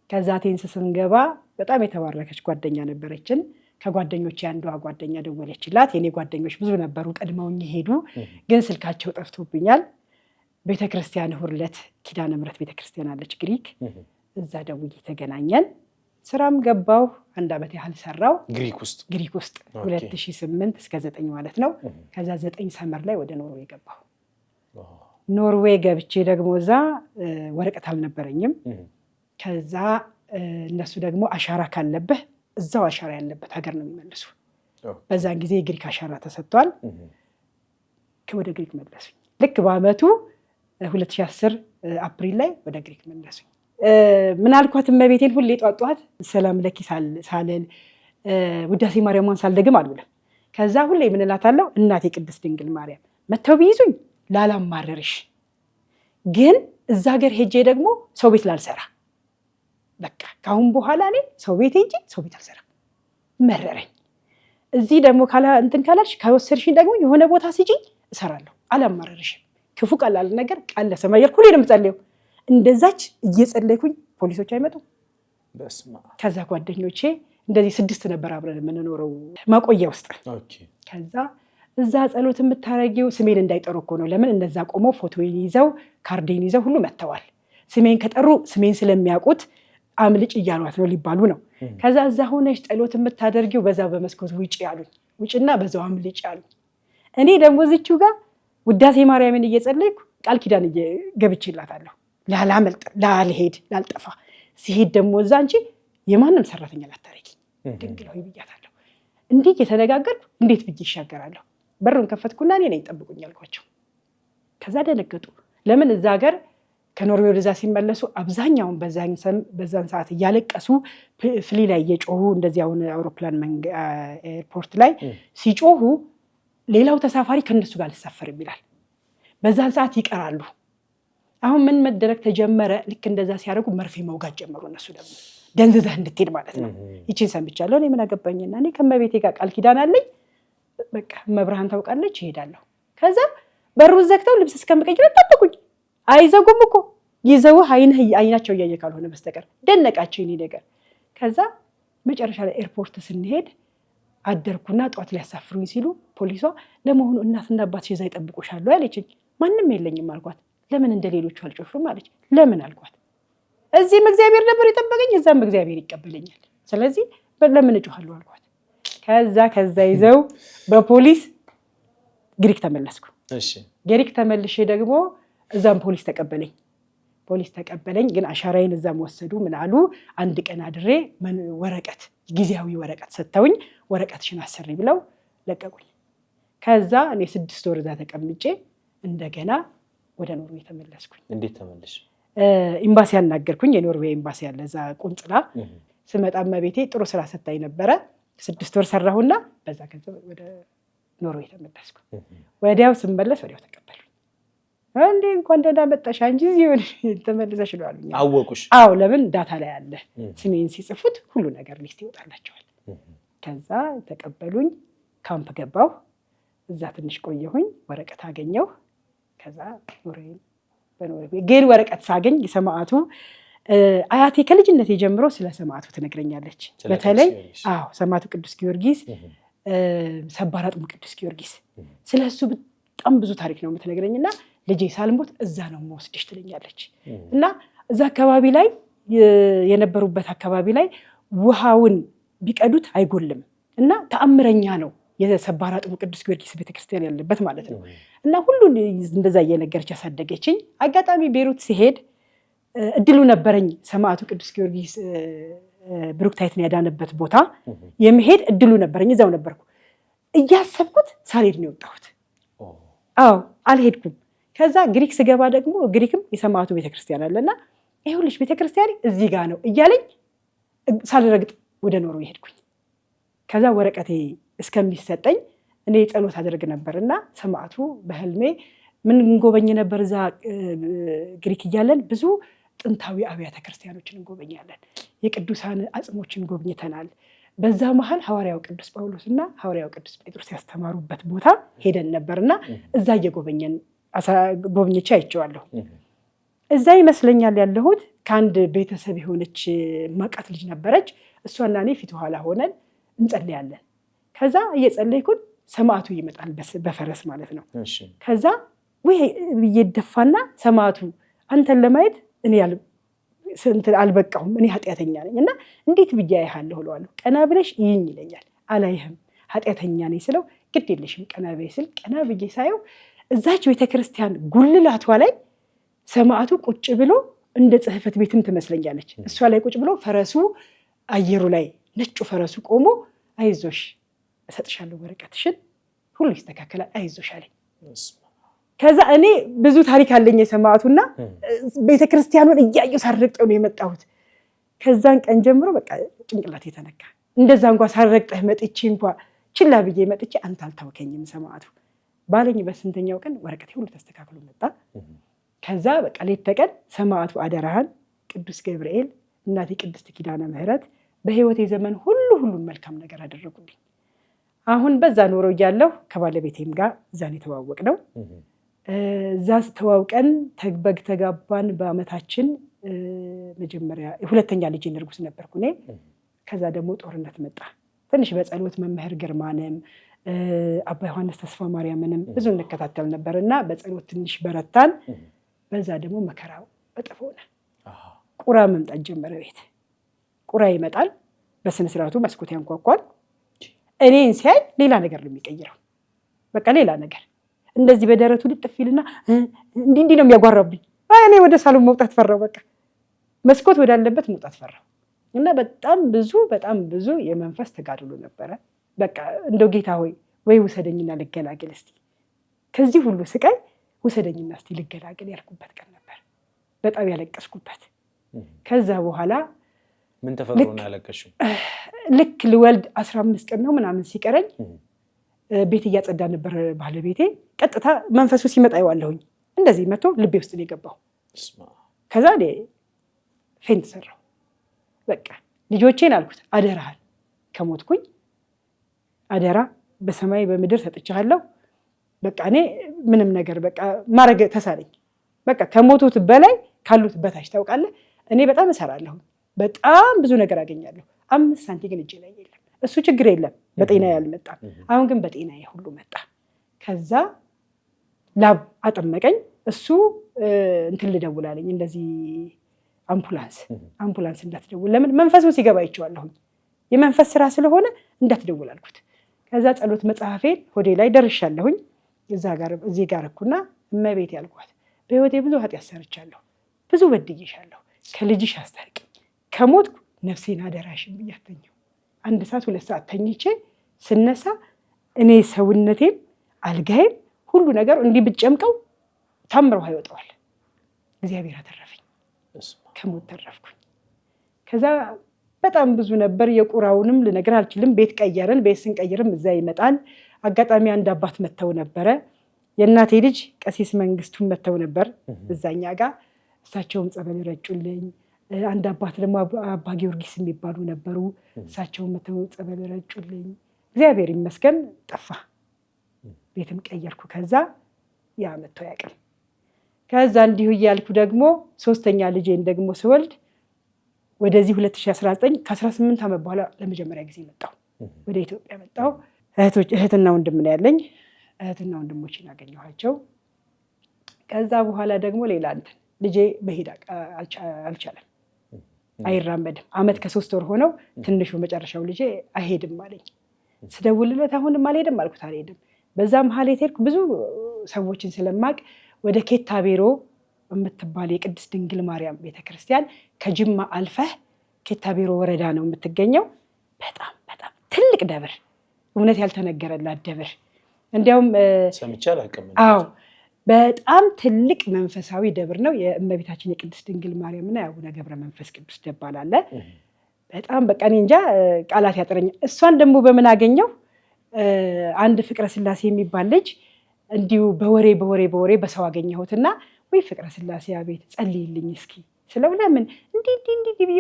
ከዛ አቴንስ ስንገባ በጣም የተባረከች ጓደኛ ነበረችን። ከጓደኞች አንዷ ጓደኛ ደወለችላት። የኔ ጓደኞች ብዙ ነበሩ፣ ቀድመውኝ ሄዱ፣ ግን ስልካቸው ጠፍቶብኛል። ቤተክርስቲያን ሁርለት ኪዳነ ምሕረት ቤተክርስቲያን አለች ግሪክ፣ እዛ ደውዬ ተገናኘን። ስራም ገባው 1 ዓመት ያህል ሰራው ግሪክ ውስጥ 2008 እስከ 9 ማለት ነው። ከዛ 9 ሰመር ላይ ወደ ኖርዌይ ገባሁ። ኖርዌይ ገብቼ ደግሞ እዛ ወረቀት አልነበረኝም። ከዛ እነሱ ደግሞ አሻራ ካለብህ እዛው አሻራ ያለበት ሀገር ነው የሚመልሱ። በዛን ጊዜ የግሪክ አሻራ ተሰጥቷል። ወደ ግሪክ መለሱኝ። ልክ በአመቱ 2010 አፕሪል ላይ ወደ ግሪክ መለሱኝ። ምን አልኳት እመቤቴን ሁሌ ጧጧት ሰላም ለኪ ሳልል ውዳሴ ማርያምን ሳልደግም አልውልም። ከዛ ሁሌ ምን እላታለሁ እናቴ ቅድስት ድንግል ማርያም መተው ቢይዙኝ ላላማረርሽ፣ ግን እዛ ሀገር ሄጄ ደግሞ ሰው ቤት ላልሰራ፣ በቃ ካሁን በኋላ እኔ ሰው ቤት ሄጄ ሰው ቤት አልሰራ መረረኝ። እዚህ ደግሞ እንትን ካላልሽ ከወሰድሽኝ ደግሞ የሆነ ቦታ ስጪኝ እሰራለሁ፣ አላማረርሽም። ክፉ ቀላል ነገር ቃል ለሰማይ ያልኩ ሁሌ ነው የምጸልየው። እንደዛች እየጸለይኩኝ ፖሊሶች አይመጡም። ከዛ ጓደኞቼ እንደዚህ 6 ነበር አብረን የምንኖረው ማቆያ ውስጥ። ከዛ እዛ ጸሎት የምታረጊው ስሜን እንዳይጠሩ እኮ ነው። ለምን እነዛ ቆመው ፎቶዬን ይዘው ካርዴን ይዘው ሁሉ መጥተዋል። ስሜን ከጠሩ ስሜን ስለሚያውቁት አምልጭ እያሏት ነው ሊባሉ ነው። ከዛ እዛ ሆነሽ ጸሎት የምታደርጊው በዛ በመስኮት ውጭ ያሉኝ፣ ውጭና በዛው አምልጭ ያሉኝ። እኔ ደግሞ እዚችው ጋር ውዳሴ ማርያምን እየጸለይኩ ቃል ኪዳን ገብቼላታለሁ ላላመልጥ፣ ላልሄድ፣ ላልጠፋ። ሲሄድ ደግሞ እዛ አንቺ የማንም ሰራተኛ ላታረጊ ድንግል ሆይ ብያታለሁ። እንዲህ የተነጋገርኩ እንዴት ብዬ ይሻገራለሁ? በሩን ከፈትኩና እኔ ነኝ ጠብቁኝ አልኳቸው። ከዛ ደነገጡ። ለምን እዛ ሀገር ከኖርዌይ ወደዛ ሲመለሱ አብዛኛውን በዛን ሰዓት እያለቀሱ ፍሊ ላይ እየጮሁ እንደዚህ አሁን አውሮፕላን ኤርፖርት ላይ ሲጮሁ ሌላው ተሳፋሪ ከነሱ ጋር ልሳፈርም ይላል። በዛን ሰዓት ይቀራሉ። አሁን ምን መደረግ ተጀመረ? ልክ እንደዛ ሲያደርጉ መርፌ መውጋት ጀመሩ። እነሱ ደግሞ ደንዝዘህ እንድትሄድ ማለት ነው። ይቺን ሰምቻለሁ። እኔ ምን አገባኝና እኔ ከመቤቴ ጋር ቃል ኪዳን አለኝ። በቃ መብርሃን ታውቃለች፣ ይሄዳለሁ። ከዛ በሩን ዘግተው ልብስ እስከምቀይር ጠብቁኝ። አይዘጉም እኮ ይዘውህ አይናቸው እያየ ካልሆነ በስተቀር ደነቃቸው ይኔ ነገር። ከዛ መጨረሻ ላይ ኤርፖርት ስንሄድ አደርኩና ጠዋት ሊያሳፍሩኝ ሲሉ ፖሊሷ ለመሆኑ እናትና አባትሽ እዛ ይጠብቁሻል ያለችኝ። ማንም የለኝም አልኳት። ለምን እንደ ሌሎቹ አልጮፍም አለች። ለምን አልኳት። እዚህም እግዚአብሔር ነበር የጠበቀኝ፣ እዛም እግዚአብሔር ይቀበለኛል። ስለዚህ ለምን እጮሃለሁ አልኳት። ከዛ ይዘው በፖሊስ ግሪክ ተመለስኩ። ግሪክ ተመልሼ ደግሞ እዛም ፖሊስ ተቀበለኝ። ግን አሻራዬን እዛም ወሰዱ። ምን አሉ? 1 ቀን አድሬ ወረቀት፣ ጊዜያዊ ወረቀት ሰጥተውኝ ወረቀትሽን አሰሪ ብለው ለቀቁኝ። ከዛ እኔ 6 ወር እዛ ተቀምጬ እንደገና ወደ ኖርዌይ ተመለስኩኝ። እንዴት ተመለስሽ? ኤምባሲ ያናገርኩኝ፣ የኖርዌይ ኤምባሲ ያለ እዛ ቁንጽላ። ስመጣ እመቤቴ ጥሩ ስራ ሰጣኝ ነበረ። 6 ወር ሰራሁና በዛ ገንዘብ ወደ ኖርዌይ ተመለስኩ። ወዲያው ስመለስ ወዲያው ተቀበሉኝ። እንዴ እንኳን ደህና መጣሽ አንቺ እዚህ ተመለሰሽ ነው አሉኝ። አወቁሽ? አዎ፣ ለምን ዳታ ላይ አለ። ስሜን ሲጽፉት ሁሉ ነገር ሊስት ይወጣላቸዋል። ከዛ ተቀበሉኝ። ካምፕ ገባሁ። እዛ ትንሽ ቆየሁኝ። ወረቀት አገኘሁ። ከዛ በኖርዌይ ግን ወረቀት ሳገኝ የሰማዕቱ አያቴ ከልጅነት ጀምሮ ስለ ሰማዕቱ ትነግረኛለች። በተለይ ሰማዕቱ ቅዱስ ጊዮርጊስ፣ ሰባራጥሙ ቅዱስ ጊዮርጊስ ስለሱ በጣም ብዙ ታሪክ ነው የምትነግረኝና ልጄ ሳልሞት እዛ ነው የምወስድሽ ትለኛለች። እና እዛ አካባቢ ላይ የነበሩበት አካባቢ ላይ ውሃውን ቢቀዱት አይጎልም እና ተአምረኛ ነው የሰባራጥሙ ቅዱስ ጊዮርጊስ ቤተክርስቲያን ያለበት ማለት ነው። እና ሁሉን እንደዛ እየነገረች ያሳደገችኝ። አጋጣሚ ቤሩት ሲሄድ እድሉ ነበረኝ ሰማዕቱ ቅዱስ ጊዮርጊስ ብሩክታይትን ያዳነበት ቦታ የመሄድ እድሉ ነበረኝ። እዛው ነበርኩ። እያሰብኩት ሳልሄድ ነው የወጣሁት። አልሄድኩም። ከዛ ግሪክ ስገባ ደግሞ ግሪክም የሰማዕቱ ቤተክርስቲያን አለና ይኸውልሽ ቤተክርስቲያን እዚህ ጋር ነው እያለኝ ሳልረግጥ ወደ ኖርዌይ ሄድኩኝ። ከዛ ወረቀቴ እስከሚሰጠኝ እኔ ጸሎት አደርግ ነበር እና ሰማዕቱ በህልሜ ምን እንጎበኝ ነበር። እዛ ግሪክ እያለን ብዙ ጥንታዊ አብያተ ክርስቲያኖችን እንጎበኛለን። የቅዱሳን አጽሞችን ጎብኝተናል። በዛ መሀል ሐዋርያው ቅዱስ ጳውሎስ እና ሐዋርያው ቅዱስ ጴጥሮስ ያስተማሩበት ቦታ ሄደን ነበርና እዛ እየጎበኘን ጎብኝቼ አይቼዋለሁ። እዛ ይመስለኛል ያለሁት ከአንድ ቤተሰብ የሆነች ማቃት ልጅ ነበረች። እሷና እኔ ፊት ኋላ ሆነን እንጸልያለን። ከዛ እየጸለይኩን ሰማዕቱ ይመጣል በፈረስ ማለት ነው። ከዛ ወይ እየደፋና ሰማዕቱ አንተን ለማየት እኔ አልበቃሁም፣ እኔ ኃጢአተኛ ነኝ እና እንዴት ብዬ አያለሁ እለዋለሁ። ቀና ብለሽ ይይኝ ይለኛል። አላይህም፣ ኃጢአተኛ ነኝ ስለው ግድ የለሽም ቀና በይ ስል ቀና ብዬ ሳየው እዛች ቤተክርስቲያን ጉልላቷ ላይ ሰማዕቱ ቁጭ ብሎ እንደ ጽሕፈት ቤትም ትመስለኛለች። እሷ ላይ ቁጭ ብሎ ፈረሱ አየሩ ላይ ነጩ ፈረሱ ቆሞ አይዞሽ እሰጥሻለሁ ወረቀትሽን፣ ሁሉ ይስተካከላል፣ አይዞሽ አለኝ። ከዛ እኔ ብዙ ታሪክ አለኝ የሰማዕቱና ቤተክርስቲያኑን እያየሁ ሳልረግጠው ነው የመጣሁት። ከዛን ቀን ጀምሮ በቃ ጭንቅላት የተነካ እንደዛ እንኳ ሳልረግጠህ መጥቼ እንኳ ችላ ብዬ መጥቼ አንተ አልታወከኝም ሰማዕቱ ባለኝ በስንተኛው ቀን ወረቀቴ ሁሉ ተስተካክሎ መጣ። ከዛ በቃ ሌት ተቀን ሰማዕቱ አደራህን ቅዱስ ገብርኤል፣ እናቴ ቅድስት ኪዳነ ምሕረት በህይወቴ ዘመን ሁሉም መልካም ነገር አደረጉልኝ። አሁን በዛ ኖሮ እያለሁ ከባለቤቴም ጋር እዛን የተዋወቅ ነው። እዛ ተዋውቀን በግ ተጋባን። በአመታችን መጀመሪያ ሁለተኛ ልጅ እርጉዝ ነበርኩ እኔ። ከዛ ደግሞ ጦርነት መጣ። ትንሽ በጸሎት መምህር ግርማንም አባ ዮሐንስ ተስፋ ማርያምንም ብዙ እንከታተል ነበር እና በጸሎት ትንሽ በረታን። በዛ ደግሞ መከራው እጥፍ ሆነ። ቁራ መምጣት ጀመረ ቤት። ቁራ ይመጣል፣ በስነስርዓቱ መስኮት ያንኳኳል። እኔን ሲያይ ሌላ ነገር ነው የሚቀይረው። በቃ ሌላ ነገር እንደዚህ በደረቱ ልጥፍ ይልና እንዲህ ነው የሚያጓራብኝ። እኔ ወደ ሳሎን መውጣት ፈራው። በቃ መስኮት ወዳለበት መውጣት ፈራው እና በጣም ብዙ የመንፈስ ተጋድሎ ነበረ። በቃ እንደው ጌታ ሆይ ወይ ውሰደኝና ልገላገል፣ እስቲ ከዚህ ሁሉ ስቃይ ውሰደኝና እስቲ ልገላገል ያልኩበት ቀን ነበር። በጣም ያለቀስኩበት። ከዛ በኋላ ምን ተፈጥሮ ነው ያለቀሽው? ልክ ልወልድ 15 ቀን ነው ምናምን ሲቀረኝ ቤት እያጸዳ ነበር ባለቤቴ። ቀጥታ መንፈሱ ሲመጣ ይዋለሁኝ እንደዚህ መጥቶ ልቤ ውስጥ ነው የገባው። ከዛ ፌንት ሰራው። በቃ ልጆቼን አልኩት አደራሃል፣ ከሞትኩኝ አደራ በሰማይ በምድር ሰጥቻለሁ። በቃ እኔ ምንም ነገር በቃ ማድረግ ተሳለኝ። በቃ ከሞቱት በላይ ካሉት በታች ታውቃለህ። እኔ በጣም እሰራለሁ፣ በጣም ብዙ ነገር አገኛለሁ። 5 ሳንቲም ግን እጄ ላይ የለም። እሱ ችግር የለም፣ በጤና ያልመጣም። አሁን ግን በጤና ሁሉ መጣ። ከዛ ላብ አጠመቀኝ። እሱ እንትን ልደውላለኝ እንደዚህ አምቡላንስ እንዳትደውል፣ ለምን መንፈሱን ሲገባ ይቸዋለሁኝ። የመንፈስ ስራ ስለሆነ እንዳትደውል አልኩት። ከዛ ጸሎት መጽሐፌን ሆዴ ላይ ደርሻለሁኝ። እዚህ ጋር እኩና እመቤት ያልኳት በህይወቴ ብዙ ኃጢአት ሰርቻለሁ፣ ብዙ በድዬሻለሁ፣ ከልጅሽ አስታርቂኝ፣ ከሞትኩ ነፍሴን አደራሽን ብያተኘው 1 ሰዓት 2 ሰዓት ተኝቼ ስነሳ እኔ ሰውነቴም አልጋይም ሁሉ ነገር እንዲህ ብጨምቀው ታምረው ይወጣዋል። እግዚአብሔር አተረፈኝ፣ ከሞት ተረፍኩኝ። ከዛ በጣም ብዙ ነበር። የቁራውንም ልነግር አልችልም። ቤት ቀየርን። ቤት ስንቀይርም እዛ ይመጣል። አጋጣሚ አንድ አባት መተው ነበረ። የእናቴ ልጅ ቀሲስ መንግስቱን መተው ነበር እዛኛ ጋር። እሳቸውም ጸበል ረጩልኝ። አንድ አባት ደግሞ አባ ጊዮርጊስ የሚባሉ ነበሩ። እሳቸውም መተው ጸበል ረጩልኝ። እግዚአብሔር ይመስገን ጠፋ። ቤትም ቀየርኩ። ከዛ ያ መተው ያቅም። ከዛ እንዲሁ እያልኩ ደግሞ 3ኛ ልጄን ደግሞ ስወልድ ወደዚህ 2019 ከ18 ዓመት በኋላ ለመጀመሪያ ጊዜ መጣሁ። ወደ ኢትዮጵያ መጣሁ። እህትና ወንድም ነው ያለኝ። እህትና ወንድሞችን አገኘኋቸው። ከዛ በኋላ ደግሞ ሌላ እንትን ልጄ መሄድ አልቻለም፣ አይራመድም። ዓመት ከ3 ወር ሆነው ትንሹ መጨረሻው ልጄ አይሄድም አለኝ። ስደውልለት አሁንም አልሄድም አልኩት፣ አልሄድም። በዛ መሀል የሄድኩ ብዙ ሰዎችን ስለማቅ ወደ ኬታ ቤሮ የምትባል የቅድስት ድንግል ማርያም ቤተክርስቲያን ከጅማ አልፈህ ኬታ ቤሮ ወረዳ ነው የምትገኘው። በጣም በጣም ትልቅ ደብር፣ እውነት ያልተነገረላት ደብር። እንዲያውም ሰምቼ አላውቅም። አዎ በጣም ትልቅ መንፈሳዊ ደብር ነው። የእመቤታችን የቅድስት ድንግል ማርያምና የአቡነ ገብረ መንፈስ ቅዱስ ደባል አለ። በጣም በቃ እኔ እንጃ ቃላት ያጥረኛል። እሷን ደግሞ በምን አገኘው? አንድ ፍቅረ ስላሴ የሚባል ልጅ እንዲሁ በወሬ በሰው አገኘሁትና ወይ ፍቅረ ስላሴ አቤት ጸልይልኝ እስኪ ስለው ለምን እንዲህ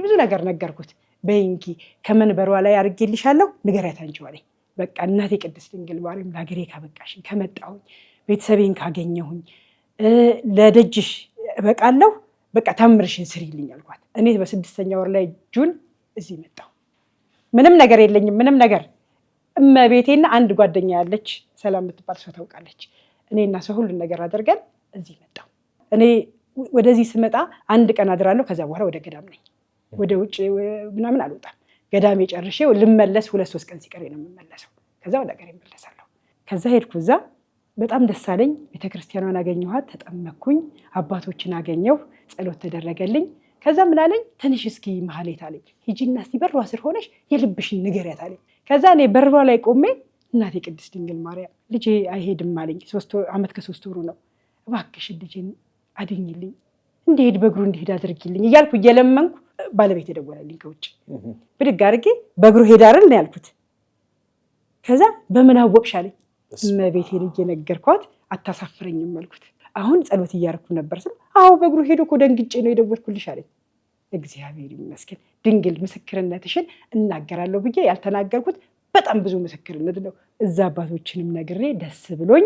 ብዙ ነገር ነገርኩት። በይንኪ ከመንበሯ ላይ አድርጌልሻለሁ ንገሪያት አንቺ አለኝ። በቃ እናቴ ቅድስት ድንግል ማርያም ለሀገሬ ካበቃሽኝ ከመጣሁኝ ቤተሰቤን ካገኘሁኝ ለደጅሽ እበቃለሁ፣ በቃ ታምርሽን ስሪልኝ አልኳት። እኔ በ6ኛ ወር ላይ ጁን እዚህ መጣሁ። ምንም ነገር የለኝም፣ ምንም ነገር። እመቤቴና አንድ ጓደኛ ያለች ሰላም የምትባል ሰው ታውቃለች። እኔና ሰው ሁሉን ነገር አድርገን እዚህ መጣሁ። እኔ ወደዚህ ስመጣ 1 ቀን አድራለሁ። ከዛ በኋላ ወደ ገዳም ነኝ። ወደ ውጭ ምናምን አልወጣም። ገዳሜ ጨርሼ ልመለስ 2-3 ቀን ሲቀር ነው የምመለሰው። ከዛ ወደ ሀገሬ እመለሳለሁ። ከዛ ሄድኩ። እዛ በጣም ደስ አለኝ። ቤተክርስቲያኗን አገኘኋት፣ ተጠመኩኝ፣ አባቶችን አገኘሁ፣ ጸሎት ተደረገልኝ። ከዛ ምን አለኝ? ትንሽ እስኪ ማህሌት አለኝ፣ ሂጂና እስቲ በሯ ስር ሆነሽ የልብሽን ንገሪያት አለኝ። ከዛ እኔ በሯ ላይ ቆሜ እናቴ ቅድስት ድንግል ማርያም ልጄ አይሄድም አለኝ። 3 ዓመት ከ3 ወሩ ነው። እባክሽን ልጄን አድኝልኝ፣ እንዲሄድ በእግሩ እንዲሄድ አድርጊልኝ እያልኩ እየለመንኩ ባለቤት የደወለልኝ ከውጭ። ብድግ አድርጌ በእግሩ ሄድ አይደል ነው ያልኩት። ከዛ በምን አወቅሽ አለኝ። እመቤቴን እየነገርኳት አታሳፍረኝም አልኩት። አሁን ጸሎት እያደረኩ ነበር ስለው አዎ በእግሩ ሄዶ እኮ ደንግጬ ነው የደወልኩልሽ አለኝ። እግዚአብሔር ይመስገን ድንግል ምስክርነትሽን እናገራለሁ ብዬ ያልተናገርኩት በጣም ብዙ ምስክርነት ነው። እዛ አባቶችንም ነግሬ ደስ ብሎኝ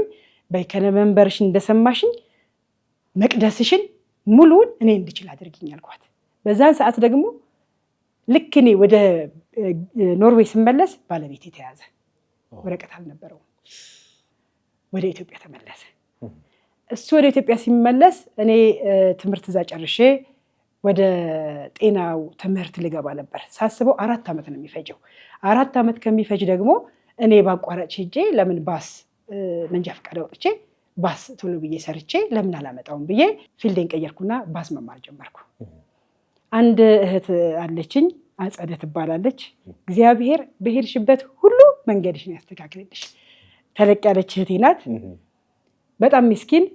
በከነ መንበርሽን እንደሰማሽኝ መቅደስሽን ሙሉውን እኔ እንድችል አድርጊኝ አልኳት። በዛን ሰዓት ደግሞ ልክ እኔ ወደ ኖርዌይ ስመለስ ባለቤቴ ተያዘ። ወረቀት አልነበረውም። ወደ ኢትዮጵያ ተመለሰ። እሱ ወደ ኢትዮጵያ ሲመለስ እኔ ትምህርት እዛ ጨርሼ ወደ ጤናው ትምህርት ልገባ ነበር ሳስበው። 4 ዓመት ነው የሚፈጀው። 4 ዓመት ከሚፈጅ ደግሞ እኔ ባቋራጭ ሄጄ ለምን ባስ መንጃ ፈቃድ አውጥቼ ባስ ቶሎ ብዬ ሰርቼ ለምን አላመጣውም ብዬ ፊልዴን ቀየርኩና ባስ መማር ጀመርኩ። አንድ እህት አለችኝ፣ አጸደ ትባላለች። እግዚአብሔር በሄድሽበት ሁሉ መንገድሽን ያስተካክልልሽ። ተለቅ ያለች እህቴ ናት። በጣም ምስኪን።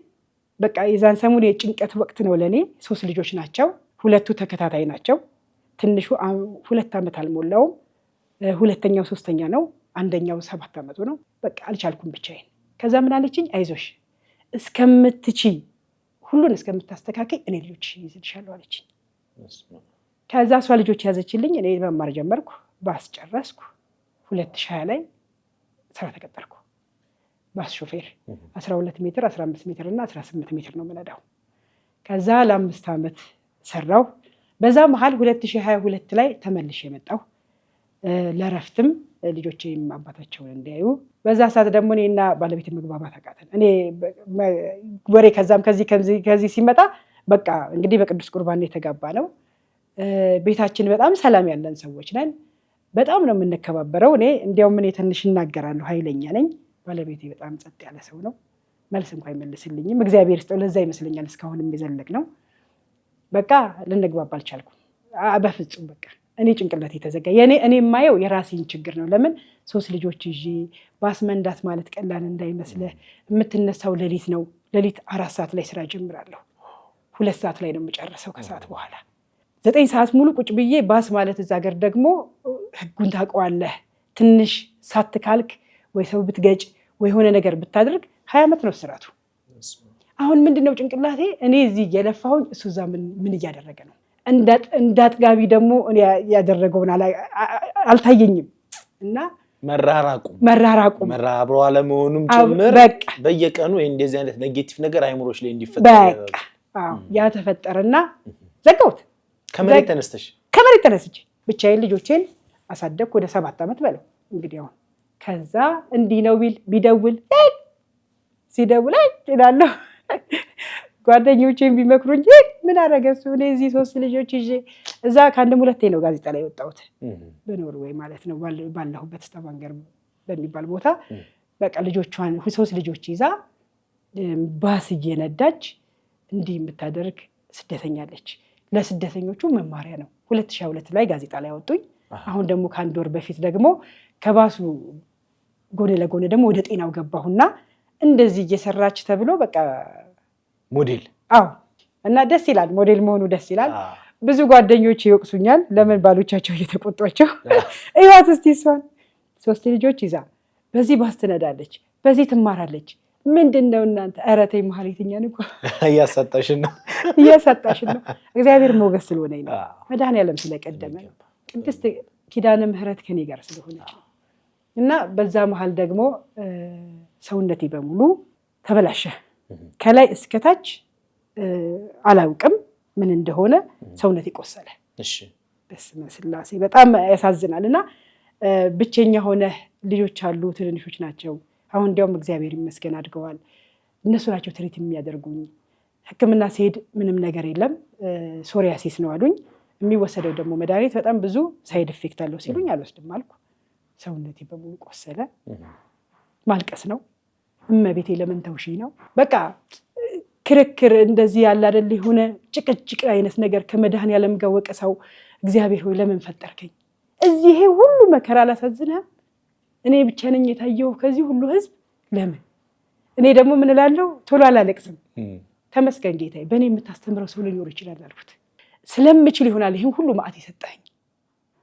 በቃ የዛን ሰሙን የጭንቀት ወቅት ነው ለእኔ። 3 ልጆች ናቸው። 2 ተከታታይ ናቸው። ትንሹ 2 ዓመት አልሞላውም። 2ኛው 3ኛ ነው። 1ኛው 7 ዓመቱ ነው። በቃ አልቻልኩም ብቻዬን። ከዛ ምን አለችኝ? አይዞሽ እስከምትቺ ሁሉን እስከምታስተካከይ እኔ ልጆችሽን ይዝልሻለሁ አለችኝ። ከዛ እሷ ልጆች ያዘችልኝ። እኔ መማር ጀመርኩ። ባስ ጨረስኩ። 2020 ላይ ስራ ተቀጠርኩ። ባስ ሾፌር 12 ሜትር 15 ሜትር እና 18 ሜትር ነው የምነዳው። ከዛ ለ5 ዓመት ሰራው። በዛ መሀል 2022 ላይ ተመልሼ የመጣሁ ለረፍትም ልጆቼም አባታቸውን እንዲያዩ። በዛ ሰዓት ደግሞ እኔና ባለቤት መግባባት አቃተን። እኔ ወሬ ከዛም ከዚህ ሲመጣ በቃ እንግዲህ በቅዱስ ቁርባን የተጋባ ነው። ቤታችን በጣም ሰላም ያለን ሰዎች ነን። በጣም ነው የምንከባበረው። እኔ እንዲያውም እኔ ትንሽ እናገራለሁ፣ ኃይለኛ ነኝ። ባለቤቴ በጣም ጸጥ ያለ ሰው ነው። መልስ እንኳን አይመልስልኝም። እግዚአብሔር ይስጠው። ለዛ ይመስለኛል እስካሁንም የዘለቅ ነው። በቃ ልንግባባ አልቻልኩም በፍጹም። በቃ እኔ ጭንቅላት የተዘጋ እኔ የማየው የራሴን ችግር ነው። ለምን 3 ልጆች ይዤ ባስ መንዳት ማለት ቀላል እንዳይመስልህ። የምትነሳው ሌሊት ነው። ሌሊት 4 ሰዓት ላይ ስራ ጀምራለሁ። 2 ሰዓት ላይ ነው የምጨርሰው። ከሰዓት በኋላ 9 ሰዓት ሙሉ ቁጭ ብዬ ባስ ማለት እዛ ሀገር ደግሞ ህጉን ታውቀዋለህ። ትንሽ ሳትካልክ ወይ ሰው ብትገጭ ወይ የሆነ ነገር ብታደርግ 20 ዓመት ነው ስራቱ። አሁን ምንድነው ጭንቅላቴ እኔ እዚህ እየለፋሁኝ እሱ እዛ ምን እያደረገ ነው? እንዳጥጋቢ ደግሞ ያደረገውን አልታየኝም። እና መራራቁ አብሮ አለመሆኑም ጭምር በየቀኑ እንደዚህ አይነት ኔጌቲቭ ነገር አይምሮች ላይ እንዲፈጠር በቃ ያ ተፈጠረና ዘጋሁት። ከመሬት ተነስተሽ ከመሬት ተነስቼ ብቻዬን ልጆቼን አሳደግኩ ወደ 7 ዓመት በለው እንግዲህ አሁን። ከዛ እንዲህ ነው ቢደውል ሲደውል እላለሁ። ጓደኞቼን ቢመክሩኝ ምን አደረገ እሱ? እኔ እዚህ 3 ልጆች ይዤ እዛ ከአንድም 2 ነው ጋዜጣ ላይ የወጣሁት በኖርዌይ ማለት ነው ባለሁበት ስተቫንገር በሚባል ቦታ። በቃ ልጆቿን 3 ልጆች ይዛ ባስ እየነዳች እንዲህ የምታደርግ ስደተኛለች። ለስደተኞቹ መማሪያ ነው። 2022 ላይ ጋዜጣ ላይ አወጡኝ። አሁን ደግሞ ከ1 ወር በፊት ደግሞ ከባሱ ጎን ለጎን ደግሞ ወደ ጤናው ገባሁና እንደዚህ እየሰራች ተብሎ በቃ ሞዴል። አዎ እና ደስ ይላል፣ ሞዴል መሆኑ ደስ ይላል። ብዙ ጓደኞች ይወቅሱኛል፣ ለምን ባሎቻቸው እየተቆጧቸው እዩት እስቲ እሷን 3 ልጆች ይዛ በዚህ ባስ ትነዳለች፣ በዚህ ትማራለች። ምንድነው እናንተ? ኧረ ተይ መሀሌትኛን እኮ እያሳጣሽን ነው። እግዚአብሔር ሞገስ ስለሆነኝ ነው፣ መድኃኔዓለም ስለቀደመ፣ ቅድስት ኪዳነ ምሕረት ከኔ ጋር ስለሆነች ነው። እና በዛ መሀል ደግሞ ሰውነቴ በሙሉ ተበላሸ። ከላይ እስከታች አላውቅም ምን እንደሆነ ሰውነቴ ቆሰለ። በስመ ስላሴ በጣም ያሳዝናል። እና ብቸኛ ሆነ ልጆች አሉ፣ ትንንሾች ናቸው። አሁን እንዲያውም እግዚአብሔር ይመስገን አድገዋል። እነሱ ናቸው ትሪት የሚያደርጉኝ። ሕክምና ሲሄድ ምንም ነገር የለም ሶሪያሲስ ነው አሉኝ። የሚወሰደው ደግሞ መድኃኒት በጣም ብዙ ሳይድ ኢፌክት አለው ሲሉኝ አልወስድም አልኩ። ሰውነቴ በሙሉ ቆሰለ። ማልቀስ ነው። እመቤቴ ለምን ተውሺ ነው። በቃ ክርክር እንደዚህ ያለ አይደል የሆነ ጭቅጭቅ አይነት ነገር ከመድኃኔዓለም ጋር ወቀሳው። እግዚአብሔር ሆይ ለምን ፈጠርከኝ? እዚህ ይሄ ሁሉ መከራ አላሳዝንህም? እኔ ብቻ ነኝ የታየው ከዚህ ሁሉ ህዝብ? ለምን? እኔ ደግሞ ምን እላለሁ? ቶሎ አላለቅስም። ተመስገን ጌታዬ፣ በእኔ የምታስተምረው ሰው ሊኖር ይችላል አልኩት። ስለምችል ይሆናል ይህን ሁሉ መዓት የሰጠኸኝ፣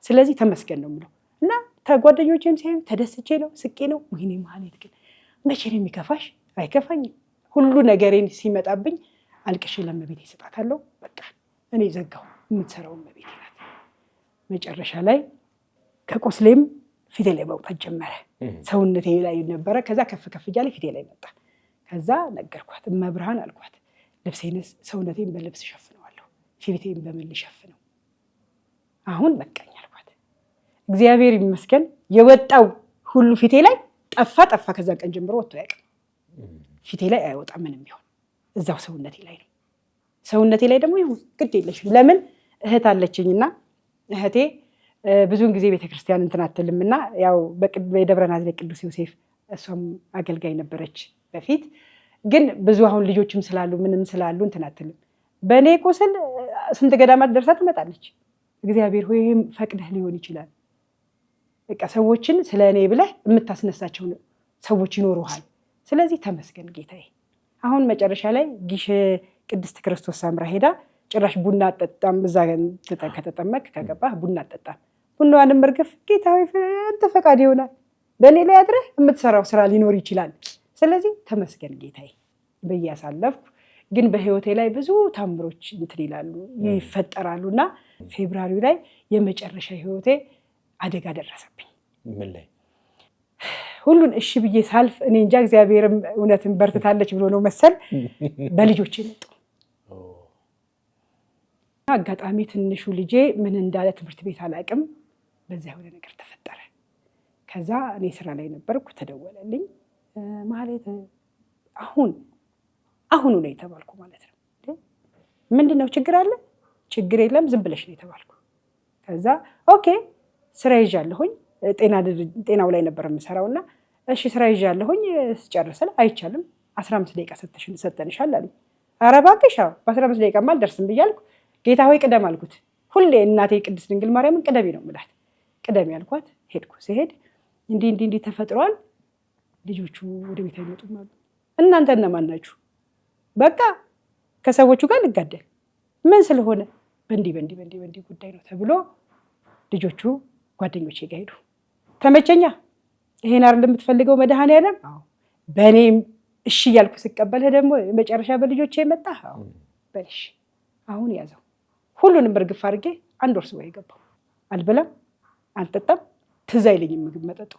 ስለዚህ ተመስገን ነው የምለው። እና ጓደኞቼም ሲያዩ ተደስቼ ነው ስቄ ነው። ወይኔ መሀሌት ግን መቼ ነው የሚከፋሽ? አይከፋኝም። ሁሉ ነገሬን ሲመጣብኝ አልቅሼ ለእመቤቴ እሰጣታለሁ። በቃ እኔ ዘጋሁ። የምትሰራው እመቤቴ ናት። መጨረሻ ላይ ከቁስሌም ፊቴ ላይ መውጣት ጀመረ። ሰውነቴ ላይ ነበረ፣ ከዛ ከፍ ከፍ እያለ ፊቴ ላይ መጣ። ከዛ ነገርኳት፣ እመብርሃን አልኳት፣ ልብሴንስ ሰውነቴን በልብስ ሸፍነዋለሁ፣ ፊቴን በምን ልሸፍነው? አሁን በቃኝ አልኳት። እግዚአብሔር ይመስገን የወጣው ሁሉ ፊቴ ላይ ጠፋ። ከዛ ቀን ጀምሮ ወጥቶ ያውቅም። ፊቴ ላይ አይወጣም ምንም ቢሆን፣ እዛው ሰውነቴ ላይ ነው። ሰውነቴ ላይ ደግሞ ይሁን ግድ የለሽም። ለምን እህት አለችኝና እህቴ ብዙውን ጊዜ ቤተክርስቲያን እንትን አትልምና ያው በደብረ ናዝሬት ቅዱስ ዮሴፍ እሷም አገልጋይ ነበረች በፊት። ግን ብዙ አሁን ልጆችም ስላሉ ምንም ስላሉ እንትን አትልም። በእኔ ቁስል ስንት ገዳማት ደርሳ ትመጣለች። እግዚአብሔር ሆይ ፈቅደህ ሊሆን ይችላል። በቃ ሰዎችን ስለ እኔ ብለህ የምታስነሳቸው ሰዎች ይኖሩሃል። ስለዚህ ተመስገን ጌታዬ። አሁን መጨረሻ ላይ ጊሽ ቅድስት ክርስቶስ ሳምራ ሄዳ ጭራሽ ቡና አጠጣም። እዛ ከተጠመቅ ከገባህ ቡና አጠጣም። ቡናዋንም እርግፍ ጌታ ሆይ አንተ ፈቃድ ይሆናል፣ በእኔ ላይ አድረህ የምትሰራው ስራ ሊኖር ይችላል። ስለዚህ ተመስገን ጌታዬ ብዬ አሳለፍኩ። ግን በህይወቴ ላይ ብዙ ታምሮች እንትን ይላሉ ይፈጠራሉ። እና ፌብራሪው ላይ የመጨረሻ ህይወቴ አደጋ ደረሰብኝ። ምን ላይ? ሁሉን እሺ ብዬ ሳልፍ እኔ እንጃ እግዚአብሔርም እውነትን በርትታለች ብሎ ነው መሰል በልጆቼ መጡ። አጋጣሚ ትንሹ ልጄ ምን እንዳለ ትምህርት ቤት አላውቅም፣ በዛ የሆነ ነገር ተፈጠረ። ከዛ እኔ ስራ ላይ ነበርኩ፣ ተደወለልኝ። ማለት አሁኑ ነው የተባልኩ ማለት ነው። ምንድነው ችግር አለ? ችግር የለም ዝም ብለሽ ነው የተባልኩ። ከዛ ኦኬ ስራ ይዣለሁኝ፣ ጤናው ላይ ነበር የምሰራውና እሺ ስራ ይዣለሁኝ ስጨርሰል አይቻልም 15 ደቂቃ ሰጠንሻል አሉ። ኧረ እባክሽ በ15 ደቂቃማ አልደርስም ብያልኩ ጌታ ሆይ ቅደም አልኩት። ሁሌ እናቴ ቅድስት ድንግል ማርያምን ቅደሚ ነው የምላት። ቅደሚ ያልኳት ሄድኩ። ሲሄድ እንዲህ ተፈጥሯል፣ ልጆቹ ወደ ቤት አይመጡም አሉ። እናንተ እነማን ናችሁ? በቃ ከሰዎቹ ጋር ልጋደል ምን ስለሆነ በእንዲህ ጉዳይ ነው ተብሎ ልጆቹ ጓደኞቼ ጋር ሄዱ። ተመቸኛ። ይሄን አይደል የምትፈልገው መድኃኔዓለም? በእኔም እሺ እያልኩ ስቀበልህ ደግሞ መጨረሻ በልጆቼ መጣ። በልሽ አሁን ያዘው። ሁሉንም እርግፍ አድርጌ 1 ወር ስወይ ገባሁ። አልበላም አልጠጣም፣ ትዝ አይለኝም ምግብ መጠጡ።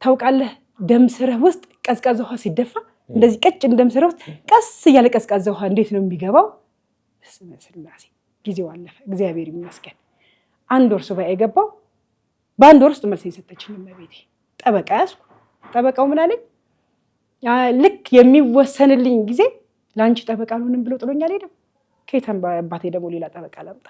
ታውቃለህ ደም ስርህ ውስጥ ቀዝቃዛ ውሃ ሲደፋ እንደዚህ ቀጭን ደም ስርህ ውስጥ ቀስ እያለ ቀዝቃዛ ውሃ እንዴት ነው የሚገባው? በስመ ስላሴ ጊዜው አለፈ። እግዚአብሔር ይመስገን። 1 ወር ሱባኤ ገባው። በ1 ወር ውስጥ መልስ የሰጠችኝ እመቤቴ። ጠበቃ ያዝኩ። ጠበቃው ምን አለኝ? ልክ የሚወሰንልኝ ጊዜ ለአንቺ ጠበቃ አልሆንም ብሎ ጥሎኛል ሄደ። ከየተን አባቴ ደግሞ ሌላ ጠበቃ ላምጣ።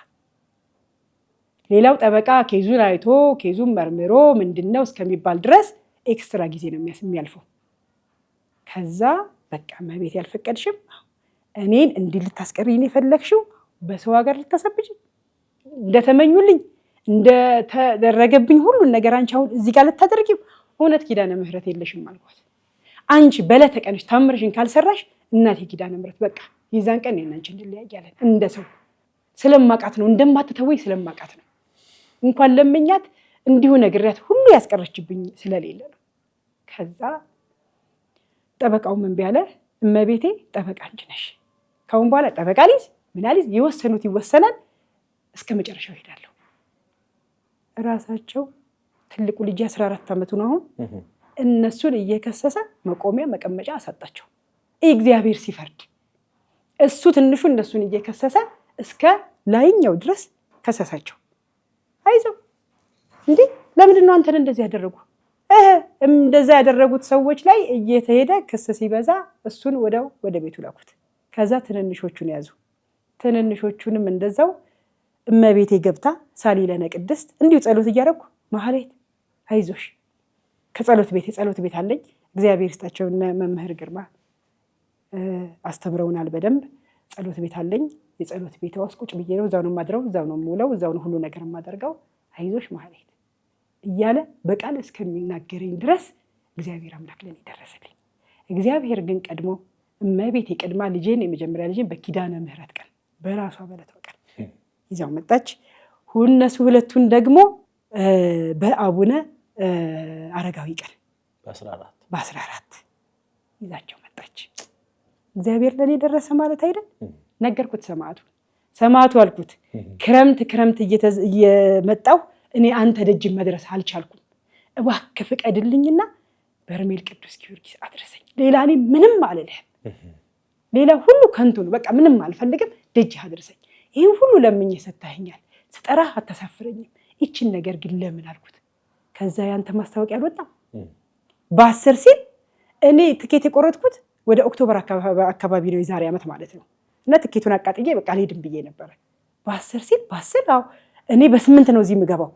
ሌላው ጠበቃ ኬዙን አይቶ ኬዙን መርምሮ ምንድነው እስከሚባል ድረስ ኤክስትራ ጊዜ ነው የሚያልፈው። ከዛ በቃ እመቤቴ ያልፈቀድሽም እኔን እንዲህ ልታስቀሪኝ የፈለግሽው በሰው ሀገር ልታሰብጅ እንደተመኙልኝ እንደተደረገብኝ ሁሉን ነገር አንቺ አሁን እዚህ ጋር ልታደርጊው እውነት ኪዳነ ምህረት የለሽም አልኳት። አንቺ በለተ ቀንሽ ታምርሽን ካልሰራሽ እናቴ ኪዳነ ምህረት በቃ ይዛን ቀን እናንቺ እንለያያለን። እንደሰው ስለማቃት ነው እንደማትተወኝ ስለማቃት ነው። እንኳን ለምኛት እንዲሁ ነግሬያት ሁሉ ያስቀረችብኝ ስለሌለ ነው። ከዛ ጠበቃው ምን ቢያለ እመቤቴ ጠበቃ አንቺ ነሽ። ካሁን በኋላ ጠበቃ ሊዝ ምን አሊዝ የወሰኑት ይወሰናል። እስከ መጨረሻው ሄዳለሁ። ራሳቸው ትልቁ ልጅ 14 ዓመቱ ነው አሁን እነሱን እየከሰሰ መቆሚያ መቀመጫ አሳጣቸው። እግዚአብሔር ሲፈርድ እሱ ትንሹ እነሱን እየከሰሰ እስከ ላይኛው ድረስ ከሰሳቸው። አይዞህ እንዴ ለምንድን ነው አንተን እንደዚህ ያደረጉ? እንደዛ ያደረጉት ሰዎች ላይ እየተሄደ ክስ ሲበዛ እሱን ወደ ቤቱ ላኩት። ከዛ ትንንሾቹን ያዙ። ትንንሾቹንም እንደዛው እመቤቴ ገብታ ሳሊለነ ቅድስት እንዲሁ ጸሎት እያደረኩ ማህሌት አይዞሽ ከጸሎት ቤት አለኝ። እግዚአብሔር ይስጣቸው እነ መምህር ግርማ አስተምረውናል በደንብ። ጸሎት ቤት አለኝ። የጸሎት ቤት ውስጥ ቁጭ ብዬ ነው እዛው ነው የማድረው፣ እዛው ነው የምውለው፣ እዛው ነው ሁሉ ነገር የማደርገው። አይዞሽ ማህሌት እያለ በቃል እስከሚናገረኝ ድረስ እግዚአብሔር አምላክ ለኔ ደረሰልኝ። እግዚአብሔር ግን ቀድሞ እመቤቴ ቀድማ ልጄን የመጀመሪያ ልጄን በኪዳነ ምህረት ቀን በራሷ በለተው ቀን ይዛው መጣች። እነሱ ሁለቱን ደግሞ በአቡነ አረጋዊ ቀን በ14 ይዛቸው መጣች። እግዚአብሔር ለኔ ደረሰ ማለት አይደል? ነገርኩት ሰማዕቱ አልኩት። ክረምት እየመጣው እኔ አንተ ደጅ መድረስ አልቻልኩም። እባክህ ፍቀድልኝና በርሜል ቅዱስ ጊዮርጊስ አድረሰኝ። ሌላ እኔ ምንም አልልህም። ሌላ ሁሉ ከንቱ ነው። በቃ ምንም አልፈልግም። ደጅ አድረሰኝ። ይህን ሁሉ ለምኜ ሰጥተኸኛል። ስጠራህ አታሳፍረኝም። ይችን ነገር ግን ለምን አልኩት። ከዛ ያንተ ማስታወቂያ አልወጣም። በ10 ሲል እኔ ትኬት የቆረጥኩት ወደ ኦክቶበር አካባቢ ነው የዛሬ ዓመት ማለት ነው። እና ትኬቱን አቃጥዬ በቃ ልሄድም ብዬ ነበረ። በ10 ሲል አዎ እኔ በ8 ነው እዚህ የምገባው።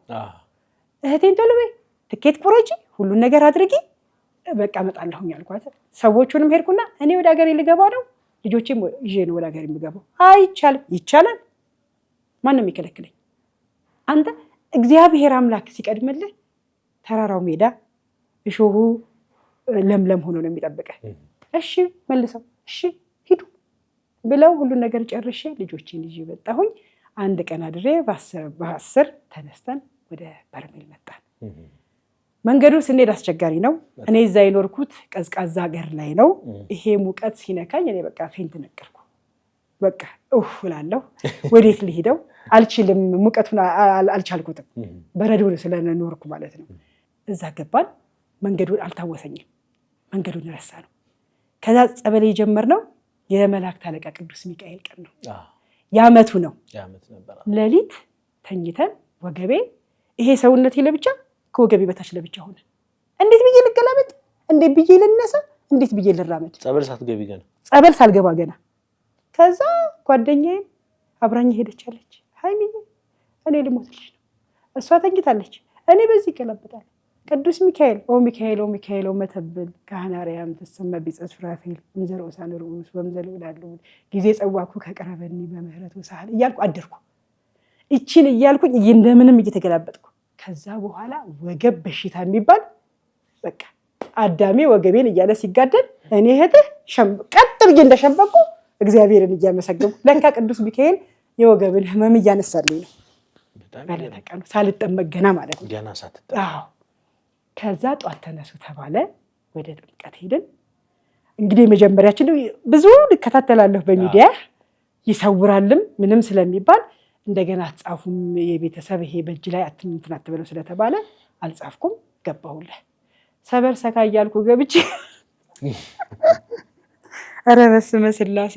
እህቴን ቶሎ በይ ትኬት ቁረጪ፣ ሁሉን ነገር አድርጊ፣ በቃ እመጣለሁኝ አልኳት። ሰዎቹንም ሄድኩና እኔ ወደ ሀገሬ ልገባ ነው፣ ልጆቼም ይዤ ነው ወደ ሀገሬ የምገባው። አይቻልም። ይቻላል። ማንም ይከለክለኝ? አንተ እግዚአብሔር አምላክ ሲቀድምልህ ተራራው ሜዳ እሾሁ ለምለም ሆኖ ነው የሚጠብቀህ። እሺ መልሰው እሺ ሂዱ ብለው ሁሉን ነገር ጨርሼ ልጆቼን ይዤ መጣሁኝ። አንድ ቀን አድሬ በ10 ተነስተን ወደ በርሜል መጣን። መንገዱ ስንሄድ አስቸጋሪ ነው። እኔ እዛ የኖርኩት ቀዝቃዛ ሀገር ላይ ነው። ይሄ ሙቀት ሲነካኝ እኔ በቃ ፌንት ነቀርኩ። በቃ እላለሁ። ወዴት ልሄደው አልችልም። ሙቀቱን አልቻልኩትም። በረዶ ስለኖርኩ ማለት ነው። እዛ ገባን። መንገዱን አልታወሰኝም። መንገዱን ረሳ ነው። ከዛ ጸበል የጀመርነው የመላእክት አለቃ ቅዱስ ሚካኤል ቀን ነው። የዓመቱ ነው። ሌሊት ተኝተን ወገቤ ይሄ ሰውነቴ ለብቻ ከወገቤ በታች ለብቻ ሆነ። እንዴት ብዬ ልገላበጥ? እንዴት ብዬ ልነሳ? እንዴት ብዬ ልራመድ? ጸበል ሳትገቢ ገና? ጸበል ሳልገባ ገና። ከዛ ጓደኛዬ አብራኝ ሄደቻለች። ሃይሚዬ እኔ ልሞትልሽ ነው። እሷ ተኝታለች፣ እኔ በዚህ ይገላበጣል። ቅዱስ ሚካኤል ኦ ሚካኤል ኦ ሚካኤል ኦ መተብል ካህናሪያም ተሰማ ቢጸስ ፍራፌል እንዘሮ ሳንሩስ ወምዘሉ ዳሉ ጊዜ ጸዋኩ ከቀረበኒ በምህረቱ ሳህል እያልኩ አደርኩ። እቺን እያልኩኝ እንደምንም እየተገላበጥኩ ከዛ በኋላ ወገብ በሽታ የሚባል በቃ አዳሜ ወገቤን እያለ ሲጋደል እኔ እህትህ ቀጥ ብዬ እንደሸምበቁ እግዚአብሔርን እያመሰገንኩ ለካ ቅዱስ ሚካኤል የወገብን ህመም እያነሳልኝ ነው። ባለተቀኑ ሳልጠመቅ ገና ማለት ነው። ገና ሳትጠመቅ። አዎ። ከዛ ጧት ተነሱ ተባለ። ወደ ጥምቀት ሄድን። እንግዲህ መጀመሪያችን ብዙ ልከታተላለሁ በሚዲያ ይሰውራልም ምንም ስለሚባል እንደገና አትጻፉም የቤተሰብ ይሄ በእጅ ላይ እንትን አትበለው ስለተባለ አልጻፍኩም። ገባሁልህ ሰበር ሰካ እያልኩ ገብቼ ኧረ በስመ ስላሴ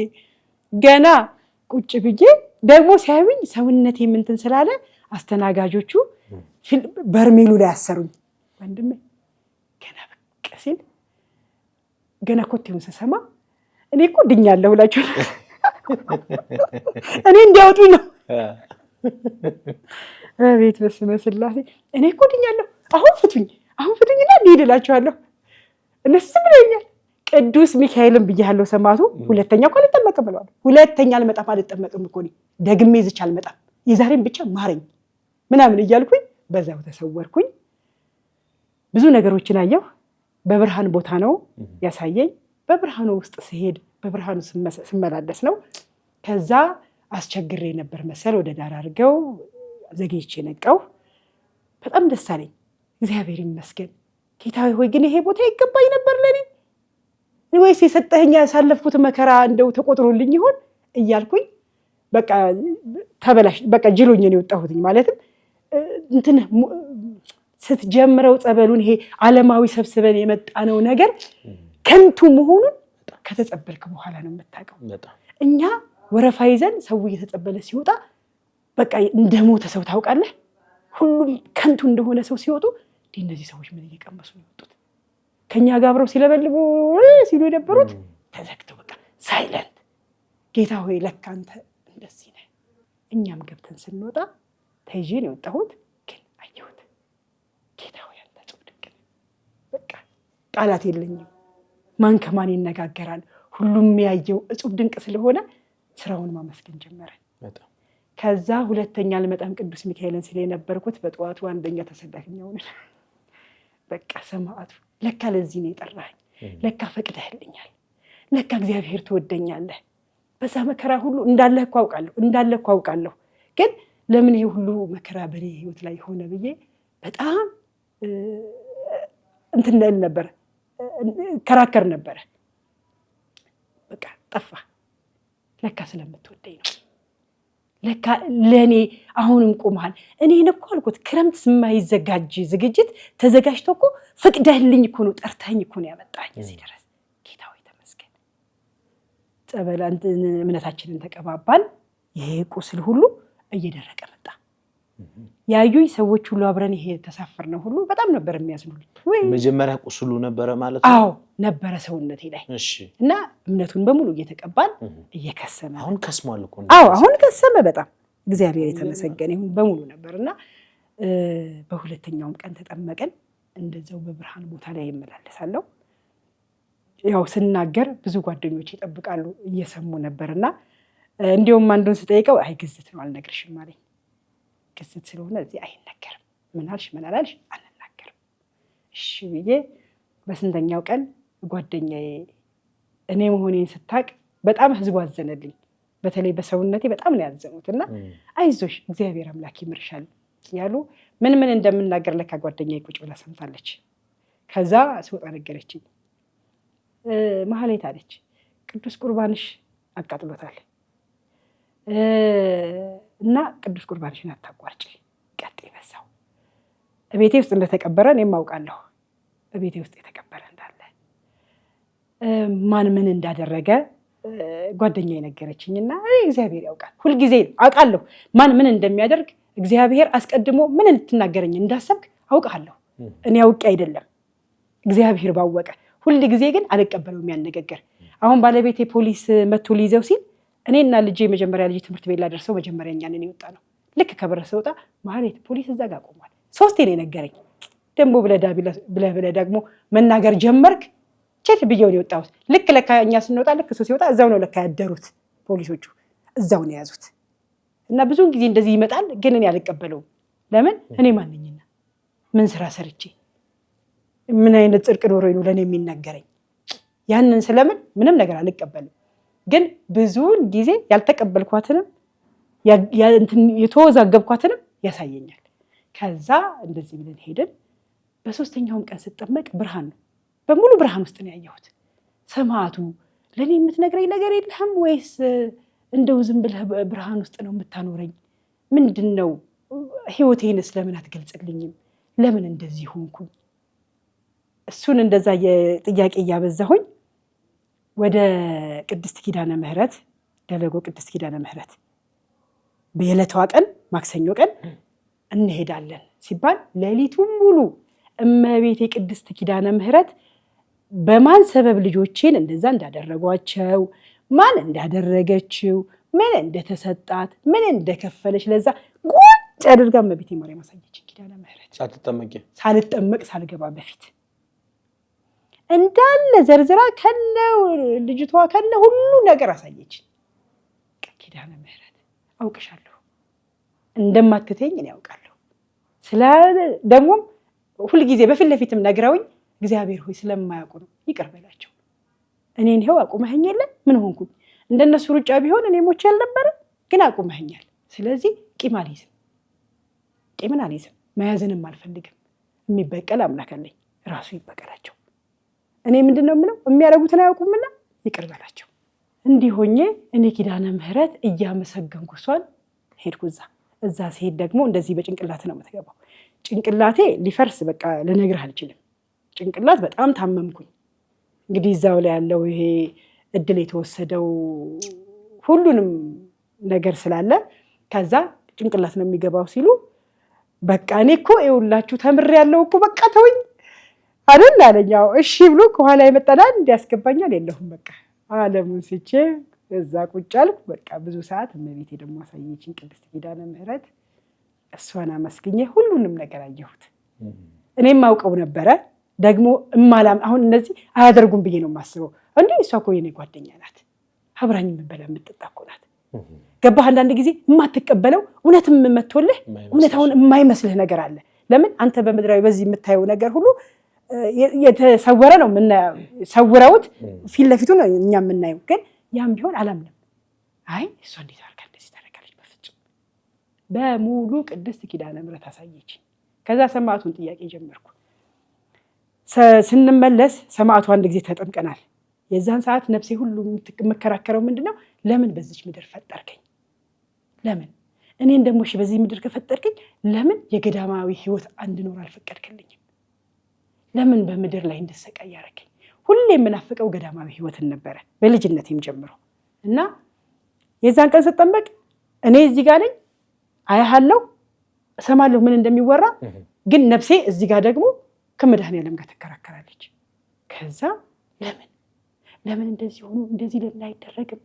ገና ቁጭ ብዬ ደግሞ ሲያዩኝ ሰውነቴ ምንትን ስላለ አስተናጋጆቹ በርሜሉ ላይ አሰሩኝ። ወንድሜ ገና ብቅ ሲል ገና ኮቴውን ስሰማ እኔ እኮ ድኛለሁ እላቸው እኔ እንዲያወጡኝ ነው። ቤት በስመ ስላሴ እኔ እኮ ድኛለሁ፣ አሁን ፍቱኝና እንሂድ እላቸዋለሁ። እነሱ ብለውኛል። ቅዱስ ሚካኤልን ብያለሁ ሰማዕቱ። ሁለተኛ እኮ አልጠመቅም ብለዋለሁ። ሁለተኛ አልጠመቅም እኮ ደግሜ ዝች አልመጣም፣ የዛሬን ብቻ ማረኝ ምናምን እያልኩኝ በዛው ተሰወርኩኝ። ብዙ ነገሮችን አየሁ። በብርሃን ቦታ ነው ያሳየኝ። በብርሃኑ ውስጥ ስሄድ በብርሃኑ ስመላለስ ነው። ከዛ አስቸግሬ ነበር መሰል ወደ ዳር አድርገው ዘግይቼ ነቃው። በጣም ደስ አለኝ። እግዚአብሔር ይመስገን። ጌታዬ ሆይ ግን ይሄ ቦታ ይገባኝ ነበር ለኔ ወይስ የሰጠኸኝ ያሳለፍኩት መከራ እንደው ተቆጥሮልኝ ይሆን እያልኩኝ በቃ ተበላሽ በቃ ጅሎኝ ነው የወጣሁት። ማለትም እንትን ስትጀምረው ጸበሉን ይሄ ዓለማዊ ሰብስበን የመጣነው ነገር ከንቱ መሆኑን ከተጸበልክ በኋላ ነው የምታውቀው። እኛ ወረፋ ይዘን ሰው እየተጸበለ ሲወጣ በቃ እንደሞተ ሰው ታውቃለህ። ሁሉም ከንቱ እንደሆነ ሰው ሲወጡ እነዚህ ሰዎች ምን እየቀመሱ ነው የወጡት? ከኛ ጋር አብረው ሲለበልቡ ሲሉ የነበሩት ተዘግተው በቃ ሳይለንት። ጌታ ሆይ ለካ አንተ እንደዚህ ነህ። እኛም ገብተን ስንወጣ ተይዤ ነው የወጣሁት። ግን አየሁት። ጌታ ሆይ አንተ እጹብ ድንቅ ነህ። በቃ ቃላት የለኝም። ማን ከማን ይነጋገራል? ሁሉም ያየው እጹብ ድንቅ ስለሆነ ስራውን ማመስገን ጀመረ። ከዛ ሁለተኛ አልመጣም ቅዱስ ሚካኤልን ሲል የነበርኩት በጠዋቱ አንደኛ ተሰዳፊኛ ሆነ። በቃ ሰማዕቱ ለካ ለዚህ ነው የጠራኸኝ፣ ለካ ፈቅደህልኛል፣ ለካ እግዚአብሔር ትወደኛለህ። በዛ መከራ ሁሉ እንዳለህ እኮ አውቃለሁ፣ ግን ለምን ይሄ ሁሉ መከራ በኔ ህይወት ላይ ሆነ ብዬ በጣም እንትን ልል ነበር፣ ከራከር ነበረ። በቃ ጠፋ። ለካ ስለምትወደኝ ነው። ለካ ለኔ አሁንም ቆመሃል። እኔን እኮ አልኩት ክረምት የማይዘጋጅ ዝግጅት ተዘጋጅቶ እኮ ፍቅደህልኝ እኮ ነው፣ ጠርተኸኝ እኮ ነው ያመጣኝ እዚህ ድረስ። ጌታ ሆይ ተመስገን። ጸበል እምነታችንን ተቀባባል። ይሄ ቁስል ሁሉ እየደረቀ መጣ። ያዩኝ ሰዎች ሁሉ አብረን ይሄ ተሳፈርነው ሁሉ በጣም ነበር የሚያዝኑልኝ። መጀመሪያ ቁስሉ ነበረ ማለት ነው? አዎ ነበረ ሰውነቴ ላይ። እና እምነቱን በሙሉ እየተቀባል እየከሰመ አሁን ከስሟል እኮ። አዎ አሁን ከሰመ። በጣም እግዚአብሔር የተመሰገነ ይሁን። በሙሉ ነበርና በሁለተኛውም ቀን ተጠመቀን። እንደዛው በብርሃን ቦታ ላይ ይመላለሳለሁ። ያው ስናገር ብዙ ጓደኞች ይጠብቃሉ እየሰሙ ነበርና እንዲያውም አንዱን ስጠይቀው አይ ግዝት ነው አልነግርሽም አለኝ። ግዝት ስለሆነ እዚህ አይነገርም። ምን አልሽ ምን አላልሽ አልናገርም። እሺ ብዬ በስንተኛው ቀን ጓደኛዬ እኔ መሆኔን ስታቅ በጣም ህዝቡ አዘነልኝ። በተለይ በሰውነቴ በጣም ነው ያዘኑትና አይዞሽ እግዚአብሔር አምላክ ይምርሻል ያሉ ምን እንደምናገር ለካ ጓደኛዬ ቁጭ ብላ ሰምታለች። ከዛ ስወጣ ነገረችኝ። ማህሌት አለች ቅዱስ ቁርባንሽ አቃጥሎታል እና ቅዱስ ቁርባንሽን አታቋርጪ፣ ቀጥ ይበዛው። እቤቴ ውስጥ እንደተቀበረ እኔም አውቃለሁ። እቤቴ ውስጥ የተቀበረ እንዳለ ማን ምን እንዳደረገ ጓደኛዬ ነገረችኝና እግዚአብሔር ያውቃል። ሁልጊዜ አውቃለሁ ማን ምን እንደሚያደርግ እግዚአብሔር አስቀድሞ ምን እንድትናገረኝ እንዳሰብክ አውቃለሁ። እኔ አውቄ አይደለም እግዚአብሔር ባወቀ። ሁልጊዜ ግን አልቀበለውም ያነገገር። አሁን ባለቤቴ ፖሊስ መቶ ሊይዘው ሲል እኔና ልጄ መጀመሪያ ልጅ ትምህርት ቤት ላደርሰው መጀመሪያ እኛን የወጣ ነው። ልክ ከበረ ስወጣ ማህሌት ፖሊስ እዛ ጋር ቆሟል። 3 ነው የነገረኝ። ደግሞ ብለህ ደግሞ መናገር ጀመርክ። ቼት ብዬው ነው የወጣሁት። ልክ ለካ እኛ ስንወጣ ልክ እሱ ሲወጣ እዛው ነው ለካ ያደሩት ፖሊሶቹ፣ እዛው ነው የያዙት። እና ብዙውን ጊዜ እንደዚህ ይመጣል፣ ግን እኔ አልቀበለውም። ለምን? እኔ ማንኝና ምን ስራ ሰርቼ ምን አይነት ጽድቅ ኖሮኝ ነው ለእኔ የሚነገረኝ? ያንን ስለምን ምንም ነገር አልቀበልም። ግን ብዙውን ጊዜ ያልተቀበልኳትንም የተወዛገብኳትንም ያሳየኛል። ከዛ እንደዚህ ብለን ሄድን። በሶስተኛውም ቀን ስጠመቅ ብርሃን ነው፣ በሙሉ ብርሃን ውስጥ ነው ያየሁት። ሰማዕቱ ለእኔ የምትነግረኝ ነገር የለህም ወይስ እንደው ዝም ብለህ ብርሃን ውስጥ ነው የምታኖረኝ? ምንድን ነው ህይወቴንስ ለምን አትገልጽልኝም? ለምን እንደዚህ ሆንኩኝ? እሱን እንደዛ ጥያቄ እያበዛሁኝ ወደ ቅድስት ኪዳነ ምህረት ደለጎ ቅድስት ኪዳነ ምህረት በየዕለቷ ቀን ማክሰኞ ቀን እንሄዳለን ሲባል ሌሊቱን ሙሉ እመቤቴ ቅድስት ኪዳነ ምህረት በማን ሰበብ ልጆቼን እንደዛ እንዳደረጓቸው፣ ማን እንዳደረገችው፣ ምን እንደተሰጣት፣ ምን እንደከፈለች ለዛ ቁጭ አድርጋ እመቤቴ ማርያም አሳየችኝ። ኪዳነ ምህረት ሳልጠመቅ ሳልገባ በፊት እንዳለ ዘርዝራ ከነ ልጅቷ ከነ ሁሉ ነገር አሳየችኝ። ኪዳነ ምህረት አውቅሻለሁ እንደማትተኝ እኔ ያውቃለሁ። ደግሞም ሁልጊዜ በፊት ለፊትም ነግረውኝ እግዚአብሔር ሆይ ስለማያውቁ ነው ይቅር በላቸው። እኔን ይኸው አቁመኸኝ የለ ምን ሆንኩኝ? እንደነሱ ሩጫ ቢሆን እኔ ሞቼ ያልነበረ ግን አቁመኸኛል። ስለዚህ ቂምን አልይዝም፣ መያዝንም አልፈልግም። የሚበቀል አምላክ አለኝ፣ ራሱ ይበቀላቸው። እኔ ምንድን ነው የምለው? የሚያደርጉትን አያውቁምና ይቅር በላቸው። እንዲህ ሆኜ እኔ ኪዳነ ምህረት እያመሰገንኩ እሷን ሄድኩ። እዛ ሲሄድ ደግሞ እንደዚህ በጭንቅላት ነው የምትገባው። ጭንቅላቴ ሊፈርስ በቃ ልነግርህ አልችልም። ጭንቅላት በጣም ታመምኩኝ። እንግዲህ እዛው ላይ ያለው ይሄ እድል የተወሰደው ሁሉንም ነገር ስላለ ከዛ ጭንቅላት ነው የሚገባው ሲሉ በቃ እኔ እኮ ይኸውላችሁ ተምሬያለሁ እኮ በቃ ተውኝ አይደል አለኝ። እሺ ብሎ ከኋላ ይመጣናል እንዲያስገባኛል የለሁም በቃ ዓለሙን ስቼ እዛ ቁጭ አልኩ። በቃ ብዙ ሰዓት እመቤቴ ደግሞ አሳየችኝ ቅድስት ኪዳነ ምህረት። እሷን አመስግኜ ሁሉንም ነገር አየሁት። እኔም አውቀው ነበረ ደግሞ አሁን እነዚህ አያደርጉም ብዬ ነው የማስበው። እንዴ እሷ እኮ የኔ ጓደኛ ናት፣ አብራኝ የምበላ የምትጠጣ እኮ ናት። ገባህ? አንዳንድ ጊዜ የማትቀበለው እውነትም መጥቶልህ እውነታውን የማይመስልህ ነገር አለ። ለምን አንተ በምድራዊ በዚህ የምታየው ነገር ሁሉ የተሰወረ ነው። ሰውረውት ፊት ለፊቱ ነው እኛ የምናየው። ግን ያም ቢሆን አላምንም። አይ እሷ እንዴት አድርጋ እንደዚህ ታደርጋለች? በፍጹም በሙሉ ቅድስት ኪዳነ ምህረት አሳየችኝ። ከዛ ሰማዕቱን ጥያቄ ጀመርኩ። ስንመለስ ሰማዕቱ አንድ ጊዜ ተጠምቀናል። የዛን ሰዓት ነፍሴ ሁሉ የምከራከረው ምንድነው? ለምን በዚች ምድር ፈጠርከኝ? ለምን እኔን ደግሞ በዚህ ምድር ከፈጠርከኝ ለምን የገዳማዊ ህይወት እንድኖር አልፈቀድክልኝም? ለምን በምድር ላይ እንድሰቃይ ያደረከኝ? ሁሌ የምናፍቀው ገዳማዊ ህይወትን ነበረ በልጅነቴም ጀምሮ እና የዛን ቀን ስጠመቅ እኔ እዚህ ጋር ነኝ፣ አያሃለሁ፣ እሰማለሁ ምን እንደሚወራ። ግን ነፍሴ እዚህ ጋር ደግሞ ከመድኃኔዓለም ጋር ትከራከራለች። ከዛ ለምን እንደዚህ ሆኑ፣ እንደዚህ ለምን አይደረግም?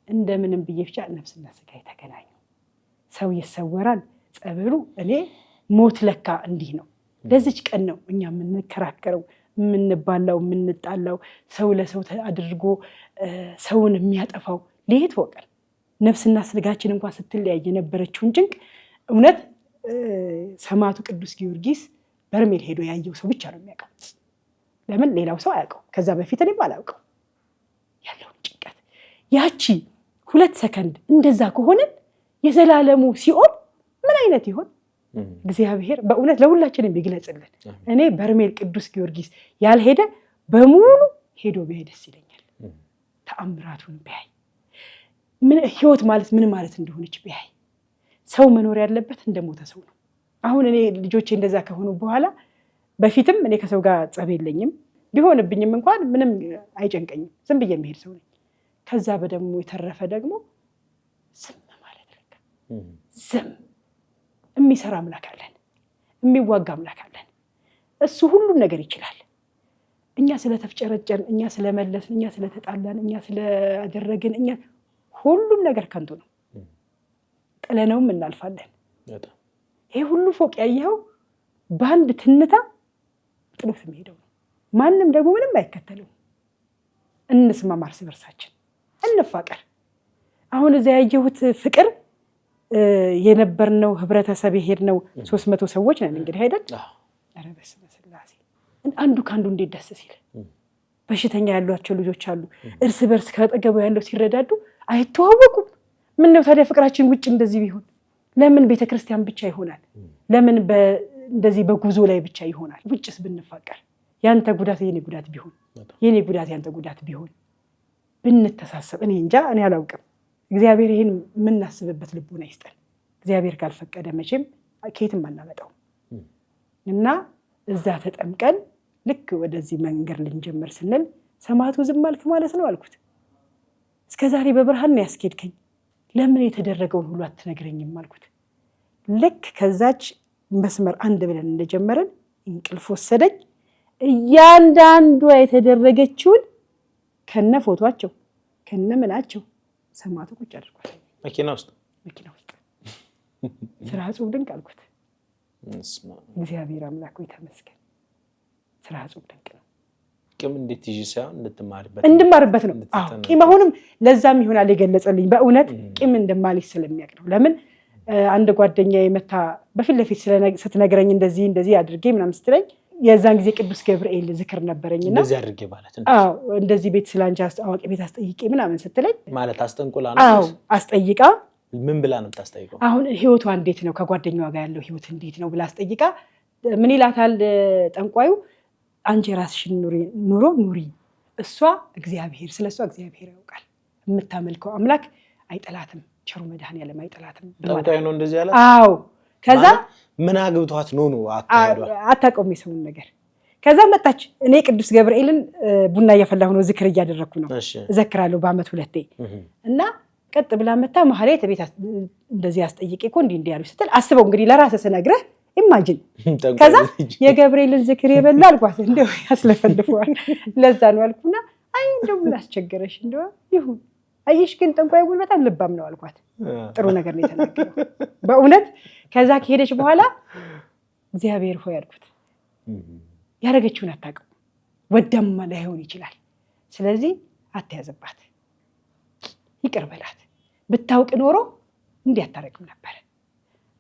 እንደምንም ብዬ ብቻ ነፍስና ስጋ ተገናኙ። ሰው ይሰወራል ጸበሉ። እኔ ሞት ለካ እንዲህ ነው። ለዚች ቀን ነው እኛ የምንከራከረው፣ የምንባላው፣ የምንጣላው፣ ሰው ለሰው አድርጎ ሰውን የሚያጠፋው። ሌት ወቀል ነፍስና ስጋችን እንኳን ስትለያይ የነበረችውን ጭንቅ እውነት ሰማዕቱ ቅዱስ ጊዮርጊስ በርሜል ሄዶ ያየው ሰው ብቻ ነው የሚያውቀው። ለምን ሌላው ሰው አያውቀው። ከዛ በፊት እኔም አላውቀው ያለውን ጭንቀት። ያቺ 2 ሰከንድ እንደዛ ከሆነን የዘላለሙ ሲኦል ምን አይነት ይሆን? እግዚአብሔር በእውነት ለሁላችንም ይግለጽልን። እኔ በርሜል ቅዱስ ጊዮርጊስ ያልሄደ በሙሉ ሄዶ ቢሄድ ደስ ይለኛል። ተአምራቱን ቢያይ፣ ህይወት ማለት ምን ማለት እንደሆነች ቢያይ። ሰው መኖር ያለበት እንደሞተ ሰው ነው። አሁን እኔ ልጆቼ እንደዛ ከሆኑ በኋላ በፊትም እኔ ከሰው ጋር ጸብ የለኝም፣ ቢሆንብኝም እንኳን ምንም አይጨንቀኝም። ዝም ብዬ የሚሄድ ሰው ነኝ። ከዛ በደግሞ የተረፈ ደግሞ ዝም ማለት ለካ ዝም የሚሰራ አምላክ አለን፣ የሚዋጋ አምላክ አለን። እሱ ሁሉም ነገር ይችላል። እኛ ስለተፍጨረጨን፣ እኛ ስለመለስን፣ እኛ ስለተጣላን፣ እኛ ስላደረግን ሁሉም ነገር ከንቱ ነው። ጥለነውም እናልፋለን። ይሄ ሁሉ ፎቅ ያየኸው በአንድ ትንታ ጥሎት የሚሄደው ነው። ማንም ደግሞ ምንም አይከተለው። እንስማማ፣ እርስ በርሳችን እንፋቀር። አሁን እዚያ ያየሁት ፍቅር የነበርነው ህብረተሰብ የሄድነው 300 ሰዎች ነን እንግዲህ አይደል? ኧረ በስመ ስላሴ አንዱ ከአንዱ እንዴት ደስ ሲል። በሽተኛ ያሏቸው ልጆች አሉ። እርስ በርስ ከጠገቡ ያለው ሲረዳዱ አይተዋወቁም። ምን ነው ታዲያ ፍቅራችን ውጭ እንደዚህ ቢሆን ለምን ቤተክርስቲያን ብቻ ይሆናል? ለምን እንደዚህ በጉዞ ላይ ብቻ ይሆናል? ውጭስ ብንፋቀር፣ ያንተ ጉዳት የኔ ጉዳት ቢሆን፣ የኔ ጉዳት ያንተ ጉዳት ቢሆን፣ ብንተሳሰብ፣ እኔ እንጃ፣ እኔ አላውቅም። እግዚአብሔር ይሄን የምናስብበት ልቡና ይስጠን። እግዚአብሔር ካልፈቀደ መቼም ከየትም አናመጣው እና እዛ ተጠምቀን ልክ ወደዚህ መንገድ ልንጀምር ስንል ሰማዕቱ ዝም አልክ ማለት ነው አልኩት። እስከዛሬ በብርሃን ነው ያስኬድከኝ፣ ለምን የተደረገውን ሁሉ አትነግረኝም አልኩት። ልክ ከዛች መስመር አንድ ብለን እንደጀመረን እንቅልፍ ወሰደኝ። እያንዳንዷ የተደረገችውን ከነ ፎቶአቸው ከነ ምናቸው ሰማዕቱ ቁጭ አድርጓል መኪና ውስጥ ስራ ጽሁፍ ድንቅ አልኩት። እግዚአብሔር አምላክ ሆይ ተመስገን። ስራ ጽሁፍ ድንቅ ነው። ቂም እንዴት ይዤ ሳይሆን እንድማርበት ነው። አዎ ቂም አሁንም ለዛም ይሆናል የገለጸልኝ። በእውነት ቂም እንደማልይዝ ስለሚያውቅ ነው። ለምን አንድ ጓደኛዬ መታ በፊት ለፊት ስትነግረኝ እንደዚህ አድርጌ ምናምን ስትለኝ የዛን ጊዜ ቅዱስ ገብርኤል ዝክር ነበረኝና እንደዚህ አድርጌ ማለት ነው። አዎ እንደዚህ ቤት ስላንቺ አዋቂ ቤት አስጠይቄ ምናምን ስትለኝ ማለት አስጠንቁላ ነው። አዎ አስጠይቃ ምን ብላ ነው የምታስጠይቀው? አሁን ህይወቷ እንዴት ነው ከጓደኛዋ ጋር ያለው ህይወት እንዴት ነው ብላ አስጠይቃ ምን ይላታል ጠንቋዩ? አንቺ ራስሽን ኑሮ ኑሪ፣ እሷ እግዚአብሔር ስለሷ እግዚአብሔር ያውቃል፣ የምታመልከው አምላክ አይጠላትም፣ ቸሩ መድኃኔዓለም አይጠላትም። ጠንቋዩ ነው እንደዚህ ያላት? አዎ። ከዛ ምን አግብቷት ነው አታውቀውም የሰውን ነገር። ከዛ መጣች። እኔ ቅዱስ ገብርኤልን ቡና እያፈላሁ ነው፣ ዝክር እያደረግኩ ነው፣ እዘክራለሁ በአመት 2 እና ቀጥ ብላ መታ መሐሌት ቤት እንደዚህ አስጠይቄ እኮ እንዲህ ያሉ ስትል አስበው እንግዲህ ለራስህ ስነግርህ ኢማጂን። ከዛ የገብርኤልን ዝክር የበላ አልኳት። እንደው ያስለፈልፈዋል ለዛ ነው አልኩና አይ እንደው ምን አስቸገረሽ እንደው ይሁን አየሽ ግን ጠንቋይ ጉል በጣም ልባም ነው አልኳት። ጥሩ ነገር ነው የተናገረው በእውነት። ከዛ ከሄደች በኋላ እግዚአብሔር ሆይ አልኩት ያደረገችውን አታውቅም፣ ወዳማ ላይሆን ይችላል። ስለዚህ አትያዝባት፣ ይቅር በላት። ብታውቅ ኖሮ እንዲህ አታረግም ነበር።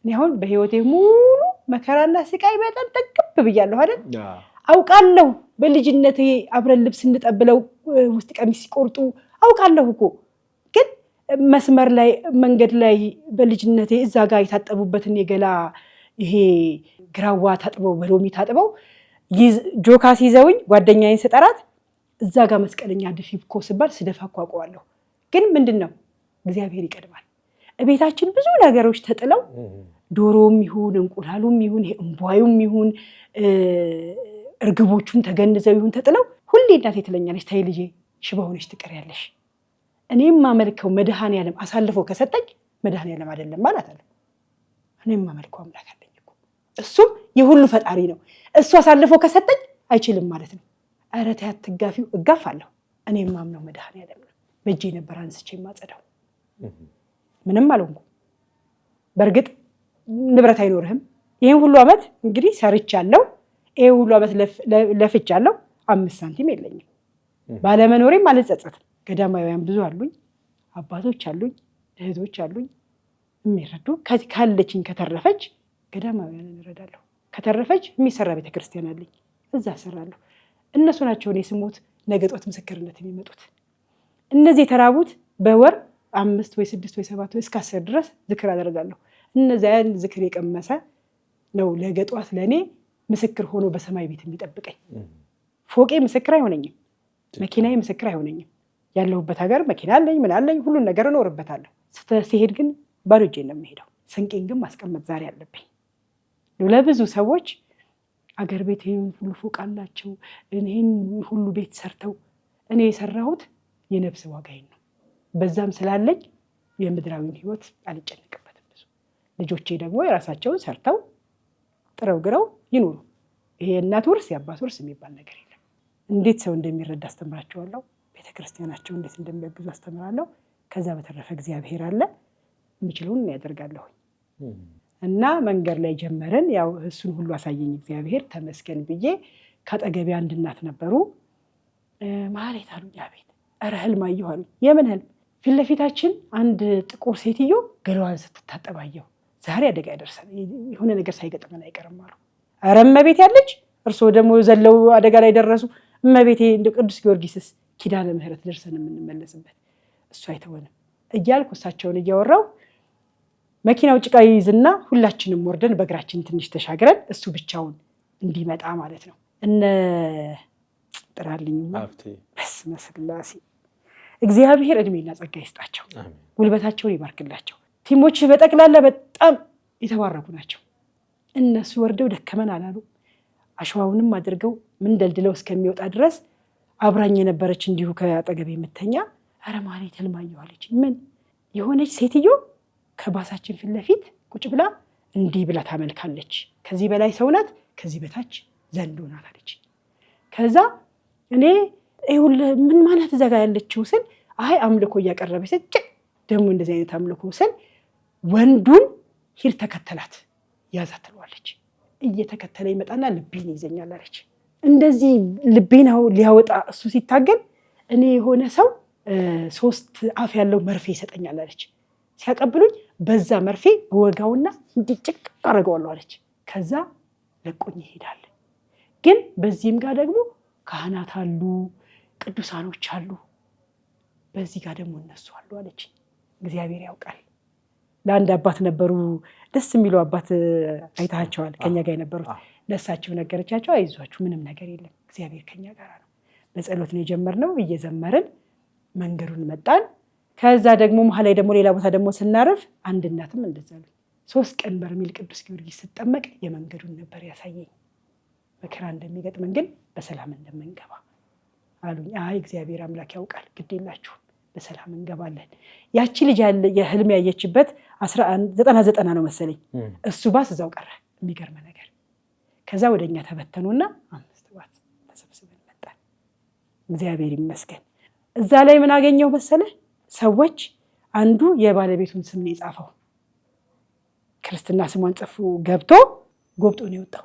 እኔ አሁን በህይወቴ ሙሉ መከራና ስቃይ በጣም ጠቅብ ብያለሁ አይደል? አውቃለሁ። በልጅነቴ አብረን ልብስ እንጠብለው ውስጥ ቀሚስ ሲቆርጡ አውቃለሁ እኮ። ግን መስመር ላይ መንገድ ላይ በልጅነቴ እዛ ጋር የታጠቡበትን የገላ ይሄ ግራዋ ታጥበው በሎሚ ታጥበው ጆካ ሲይዘውኝ ጓደኛዬን ስጠራት እዛ ጋር መስቀለኛ ድፊ እኮ ስባል ስደፋ እኮ አውቀዋለሁ። ግን ምንድነው እግዚአብሔር ይቀድማል። ቤታችን ብዙ ነገሮች ተጥለው ዶሮም ይሁን እንቁላሉም ይሁን እንቧዩም ይሁን እርግቦቹም ተገንዘው ይሁን ተጥለው ሁሌ እናቴ ትለኛለች ተይ ልጄ ሽባ ሆነሽ ትቀሪያለሽ። እኔም ማመልከው መድኃኔዓለም አሳልፎ ከሰጠኝ መድኃኔዓለም አይደለም ማለት አለ። እኔም ማመልከው አምላክ አለኝ እኮ እሱም የሁሉ ፈጣሪ ነው። እሱ አሳልፎ ከሰጠኝ አይችልም ማለት ነው። ኧረ ተይ አትጋፊው፣ እጋፋለሁ። እኔም ማምነው መድኃኔዓለም ነው። በእጄ ነበር አንስቼ ማጸዳው። ምንም አልሆንኩም። በእርግጥ ንብረት አይኖርህም። ይሄን ሁሉ አመት እንግዲህ ሰርቻለሁ። ይሄን ሁሉ አመት ለፍቻለሁ። 5 ሳንቲም የለኝም። ባለመኖሬም አልጸጸትም። ገዳማውያን ብዙ አሉኝ፣ አባቶች አሉኝ፣ እህቶች አሉኝ የሚረዱ። ካለችኝ ከተረፈች ገዳማውያንን እረዳለሁ። ከተረፈች የሚሰራ ቤተክርስቲያን አለኝ፣ እዛ እሰራለሁ። እነሱ ናቸው እኔ ስሞት ነገ ጧት ምስክርነት የሚመጡት። እነዚህ የተራቡት በወር 5 ወይ 6 ወይ 7 ወይ እስከ 10 ድረስ ዝክር አደርጋለሁ። እነዚያን ዝክር የቀመሰ ነው ነገ ጧት ለእኔ ምስክር ሆኖ በሰማይ ቤት የሚጠብቀኝ። ፎቄ ምስክር አይሆነኝም፣ መኪናዬ ምስክር አይሆነኝም። ያለሁበት ሀገር መኪና አለኝ፣ ምን አለኝ፣ ሁሉን ነገር እኖርበታለሁ። ሲሄድ ግን ባዶ እጄን ነው የምሄደው። ስንቄን ግን ማስቀመጥ ዛሬ አለብኝ። ለብዙ ሰዎች አገር ቤት ይሄን ሁሉ ፎቅ አላቸው፣ ይሄን ሁሉ ቤት ሰርተው እኔ የሰራሁት የነፍስ ዋጋዬን ነው። በዛም ስላለኝ የምድራዊን ህይወት አልጨነቅበትም። ብዙ ልጆቼ ደግሞ የራሳቸውን ሰርተው ጥረው ግረው ይኑሩ። ይሄ የእናት ውርስ የአባት ውርስ የሚባል ነገር የለም። እንዴት ሰው እንደሚረዳ አስተምራቸዋለሁ። ቤተክርስቲያናቸው እንዴት እንደሚያግዙ አስተምራለሁ። ከዛ በተረፈ እግዚአብሔር አለ፣ የምችለውን ያደርጋለሁ እና መንገድ ላይ ጀመርን። ያው እሱን ሁሉ አሳየኝ እግዚአብሔር ተመስገን ብዬ። ከአጠገቤ አንድ እናት ነበሩ። ማህሌት አሉኝ። አቤት። ኧረ ህልም አየሁ አሉኝ። የምን ህልም? ፊት ለፊታችን አንድ ጥቁር ሴትዮ ገላዋን ስትታጠብ አየሁ። ዛሬ አደጋ ያደርሰን የሆነ ነገር ሳይገጥመን አይቀርም አሉ። ኧረ እመቤቴ ያለች፣ እርስዎ ደግሞ ዘለው አደጋ ላይ ደረሱ። እመቤቴ እንደ ቅዱስ ጊዮርጊስስ ኪዳነ ምሕረት ደርሰን የምንመለስበት እሱ አይተወንም እያልኩ እሳቸውን እያወራው መኪናው ጭቃ ይይዝና ሁላችንም ወርደን በእግራችን ትንሽ ተሻግረን እሱ ብቻውን እንዲመጣ ማለት ነው። እነ ጥራልኝ በስመ ስላሴ እግዚአብሔር እድሜና ጸጋ ይስጣቸው፣ ጉልበታቸውን ይባርክላቸው። ቲሞች በጠቅላላ በጣም የተባረኩ ናቸው። እነሱ ወርደው ደከመን አላሉ። አሸዋውንም አድርገው ምን ደልድለው እስከሚወጣ ድረስ አብራኝ የነበረች እንዲሁ ከአጠገቤ የምተኛ ኧረ ማህሌት ህልም አየሁ አለች። ምን የሆነች ሴትዮ ከባሳችን ፊት ለፊት ቁጭ ብላ እንዲህ ብላ ታመልካለች። ከዚህ በላይ ሰው ናት፣ ከዚህ በታች ዘንዶ ናት አለች። ከዛ እኔ ምን ማለት እዛ ጋር ያለችው ስል አይ አምልኮ እያቀረበች ደግሞ እንደዚህ አይነት አምልኮ ስል ወንዱን ሂድ ተከተላት ያዛት ትለዋለች። እየተከተለ ይመጣና ልቤን ይዘኛል አለች። እንደዚህ ልቤን ሊያወጣ እሱ ሲታገል እኔ የሆነ ሰው 3 አፍ ያለው መርፌ ይሰጠኛል አለች። ሲያቀብሉኝ በዛ መርፌ ወጋውና እንዲጭቅ አደርገዋለሁ አለች። ከዛ ለቆኝ ይሄዳል። ግን በዚህም ጋር ደግሞ ካህናት አሉ፣ ቅዱሳኖች አሉ፣ በዚህ ጋር ደግሞ እነሱ አሉ አለች። እግዚአብሔር ያውቃል። ለአንድ አባት ነበሩ፣ ደስ የሚሉ አባት አይታቸዋል፣ ከኛ ጋር የነበሩት። ለእሳቸው ነገረቻቸው፣ አይዟችሁ ምንም ነገር የለም እግዚአብሔር ከኛ ጋር ነው። በጸሎት ነው የጀመርነው፣ እየዘመርን መንገዱን መጣን። ከዛ ደግሞ መሀል ላይ ደግሞ ሌላ ቦታ ደግሞ ስናረፍ አንድ እናትም እንደዛ ነው 3 ቀን በርሜል ቅዱስ ጊዮርጊስ ስጠመቅ የመንገዱን ነበር ያሳየኝ። መከራ እንደሚገጥመን ግን በሰላም እንደምንገባ አሉኝ። አይ እግዚአብሔር አምላክ ያውቃል፣ ግድ የላችሁም በሰላም እንገባለን። ያቺ ልጅ የህልም ያየችበት 99 ነው መሰለኝ፣ እሱ ባስ እዛው ቀረ። የሚገርም ነገር። ከዛ ወደኛ ተበተኑና 5 ባስ ተሰብስበን መጣን። እግዚአብሔር ይመስገን። እዛ ላይ ምን አገኘው መሰለ? ሰዎች አንዱ የባለቤቱን ስም ነው የጻፈው። ክርስትና ስሟን ጽፎ ገብቶ ጎብጦ ነው የወጣው፣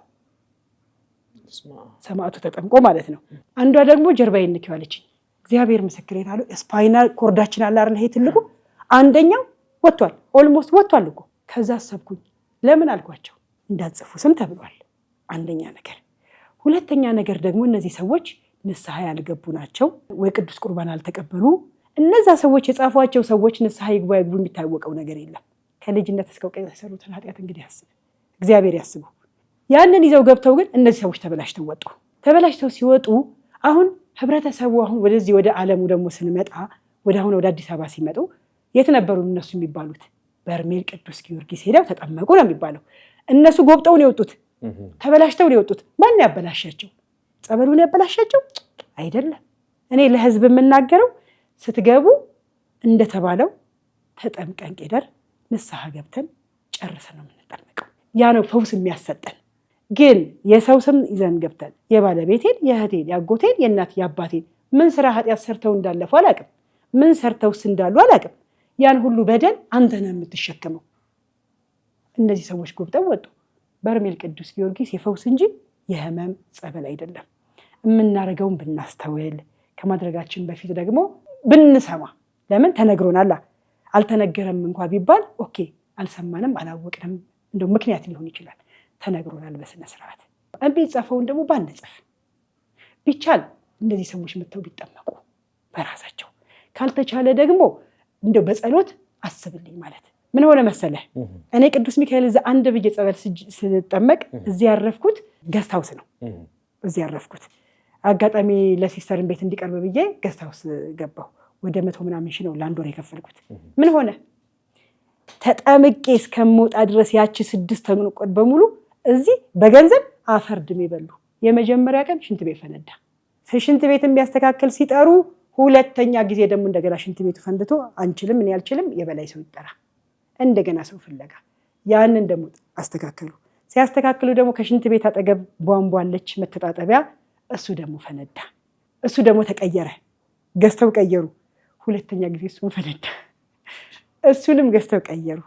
ሰማዕቱ ተጠምቆ ማለት ነው። አንዷ ደግሞ ጀርባዬን ንኪው አለችኝ። እግዚአብሔር ምስክሬ ታሉ ስፓይናል ኮርዳችን አለ አይደል? ይሄ ትልቁ አንደኛው ወጥቷል፣ ኦልሞስት ወጥቷል እኮ። ከዛ አሰብኩኝ ለምን አልኳቸው፣ እንዳትጽፉ ስም ተብሏል። አንደኛ ነገር። ሁለተኛ ነገር ደግሞ እነዚህ ሰዎች ንስሐ ያልገቡ ናቸው ወይ ቅዱስ ቁርባን አልተቀበሉ። እነዛ ሰዎች የጻፏቸው ሰዎች ንስሐ ይግቡ አይግቡ የሚታወቀው ነገር የለም። ከልጅነት እስከ እውቀት የሰሩትን ኃጢአት እንግዲህ ያስብ እግዚአብሔር ያስቡ። ያንን ይዘው ገብተው ግን እነዚህ ሰዎች ተበላሽተው ወጡ። ተበላሽተው ሲወጡ አሁን ህብረተሰቡ አሁን ወደዚህ ወደ ዓለሙ ደግሞ ስንመጣ ወደ አዲስ አበባ ሲመጡ የት ነበሩ እነሱ የሚባሉት? በርሜል ቅዱስ ጊዮርጊስ ሄደው ተጠመቁ ነው የሚባለው። እነሱ ጎብጠው ነው የወጡት፣ ተበላሽተው ነው የወጡት። ማን ያበላሻቸው? ጸበሉን ያበላሻቸው አይደለም። እኔ ለህዝብ የምናገረው ስትገቡ እንደተባለው ተጠምቀን ቄደር ንስሐ ገብተን ጨርሰን ነው የምንጠመቀው። ያ ነው ፈውስ የሚያሰጠን። ግን የሰው ስም ይዘን ገብተን የባለቤቴን፣ የእህቴን፣ የአጎቴን፣ የእናት የአባቴን ምን ስራ ኃጢአት ሰርተው እንዳለፉ አላቅም፣ ምን ሰርተውስ እንዳሉ አላቅም። ያን ሁሉ በደል አንተ ነህ የምትሸከመው። እነዚህ ሰዎች ጎብጠው ወጡ። በርሜል ቅዱስ ጊዮርጊስ የፈውስ እንጂ የህመም ጸበል አይደለም። የምናደርገውን ብናስተውል፣ ከማድረጋችን በፊት ደግሞ ብንሰማ። ለምን ተነግሮናል። አልተነገረም እንኳ ቢባል ኦኬ፣ አልሰማንም፣ አላወቅንም፣ እንደው ምክንያት ሊሆን ይችላል። ተነግሮናል በስነ ስርዓት። ቢጻፈውን ደግሞ ባንጽፍ ቢቻል እነዚህ ሰዎች መጥተው ቢጠመቁ በራሳቸው፣ ካልተቻለ ደግሞ እንደው በጸሎት አስብልኝ ማለት። ምን ሆነ መሰለህ፣ እኔ ቅዱስ ሚካኤል እዛ አንድ ብዬ ጸበል ስጠመቅ እዚህ ያረፍኩት ገስት ሃውስ ነው። እዚህ ያረፍኩት አጋጣሚ ለሲስተርን ቤት እንዲቀርብ ብዬ ገስት ሃውስ ገባሁ። ወደ 100 ምናምን ሺህ ነው ለአንድ ወር የከፈልኩት። ምን ሆነ ተጠምቄ እስከምወጣ ድረስ ያቺ 6 ተንቆድ በሙሉ እዚህ በገንዘብ አፈር ድሜ በሉ። የመጀመሪያ ቀን ሽንት ቤት ፈነዳ። ሽንት ቤት የሚያስተካክል ሲጠሩ ሁለተኛ ጊዜ ደግሞ እንደገና ሽንት ቤቱ ፈንድቶ አንችልም፣ እኔ አልችልም፣ የበላይ ሰው ይጠራ። እንደገና ሰው ፍለጋ ያንን ደግሞ አስተካከሉ። ሲያስተካክሉ ደግሞ ከሽንት ቤት አጠገብ ቧንቧ አለች መተጣጠቢያ፣ እሱ ደግሞ ፈነዳ። እሱ ደግሞ ተቀየረ፣ ገዝተው ቀየሩ። ሁለተኛ ጊዜ እሱም ፈነዳ፣ እሱንም ገዝተው ቀየሩ።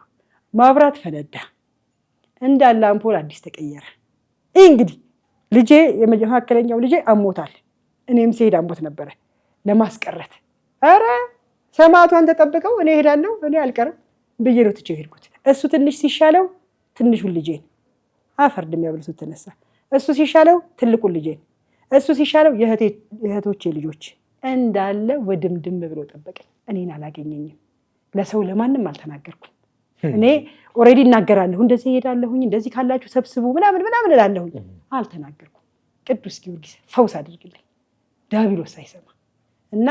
ማብራት ፈነዳ፣ እንዳለ አምፖል አዲስ ተቀየረ። ይህ እንግዲህ ልጄ የመካከለኛው ልጄ አሞታል። እኔም ሲሄድ አሞት ነበረ ለማስቀረት። ኧረ ሰማዕቷን ተጠብቀው እኔ እሄዳለሁ እኔ አልቀርም ብዬ ነው ትቼው ሄድኩት። እሱ ትንሽ ሲሻለው ትንሹን ልጄን አፈርድም ያብልቱ ተነሳ። እሱ ሲሻለው ትልቁን ልጄን፣ እሱ ሲሻለው የእህቶቼ ልጆች እንዳለ ወድምድም ብሎ ጠበቀኝ። እኔን አላገኘኝም። ለሰው ለማንም አልተናገርኩም። እኔ ኦልሬዲ እናገራለሁ፣ እንደዚህ እሄዳለሁኝ፣ እንደዚህ ካላችሁ ሰብስቡ ምናምን ምናምን እላለሁኝ። አልተናገርኩም። ቅዱስ ጊዮርጊስ ፈውስ አድርግልኝ፣ ዲያብሎስ ሳይሰማ እና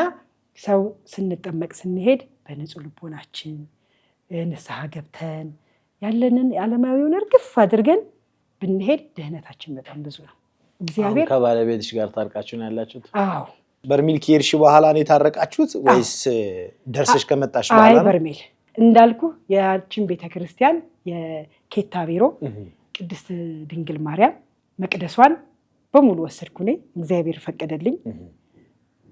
ሰው ስንጠመቅ ስንሄድ በንጹህ ልቦናችን ንስሐ ገብተን ያለንን የዓለማዊውን እርግፍ አድርገን ብንሄድ ድህነታችን በጣም ብዙ ነው። እግዚአብሔር ከባለቤትሽ ጋር ታርቃችሁ ነው ያላችሁት? አዎ። በርሜል ከሄድሽ በኋላ ነው የታረቃችሁት ወይስ ደርሰሽ ከመጣሽ በኋላ? አይ በርሜል እንዳልኩ ያችን ቤተክርስቲያን የኬታ ቢሮ ቅድስት ድንግል ማርያም መቅደሷን በሙሉ ወሰድኩ እኔ። እግዚአብሔር ፈቀደልኝ።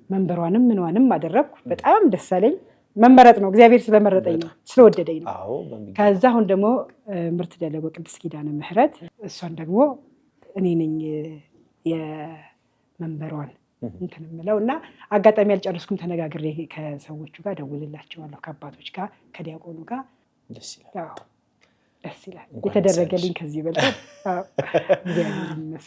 መንበሯንም ምንዋንም አደረግኩ። በጣም ደስ አለኝ። መመረጥ ነው፣ እግዚአብሔር ስለመረጠኝ ነው፣ ስለወደደኝ ነው። ከዛ አሁን ደግሞ ምርት ደለጎ ቅድስት ኪዳነ ምህረት እሷን ደግሞ እኔ ነኝ የመንበሯን እንትን የምለው እና አጋጣሚ ያልጨረስኩም ተነጋግሬ ከሰዎቹ ጋር ደውልላቸዋለሁ፣ ከአባቶች ጋር ከዲያቆኑ ጋር። ደስ ይላል የተደረገልኝ ከዚህ በላይ።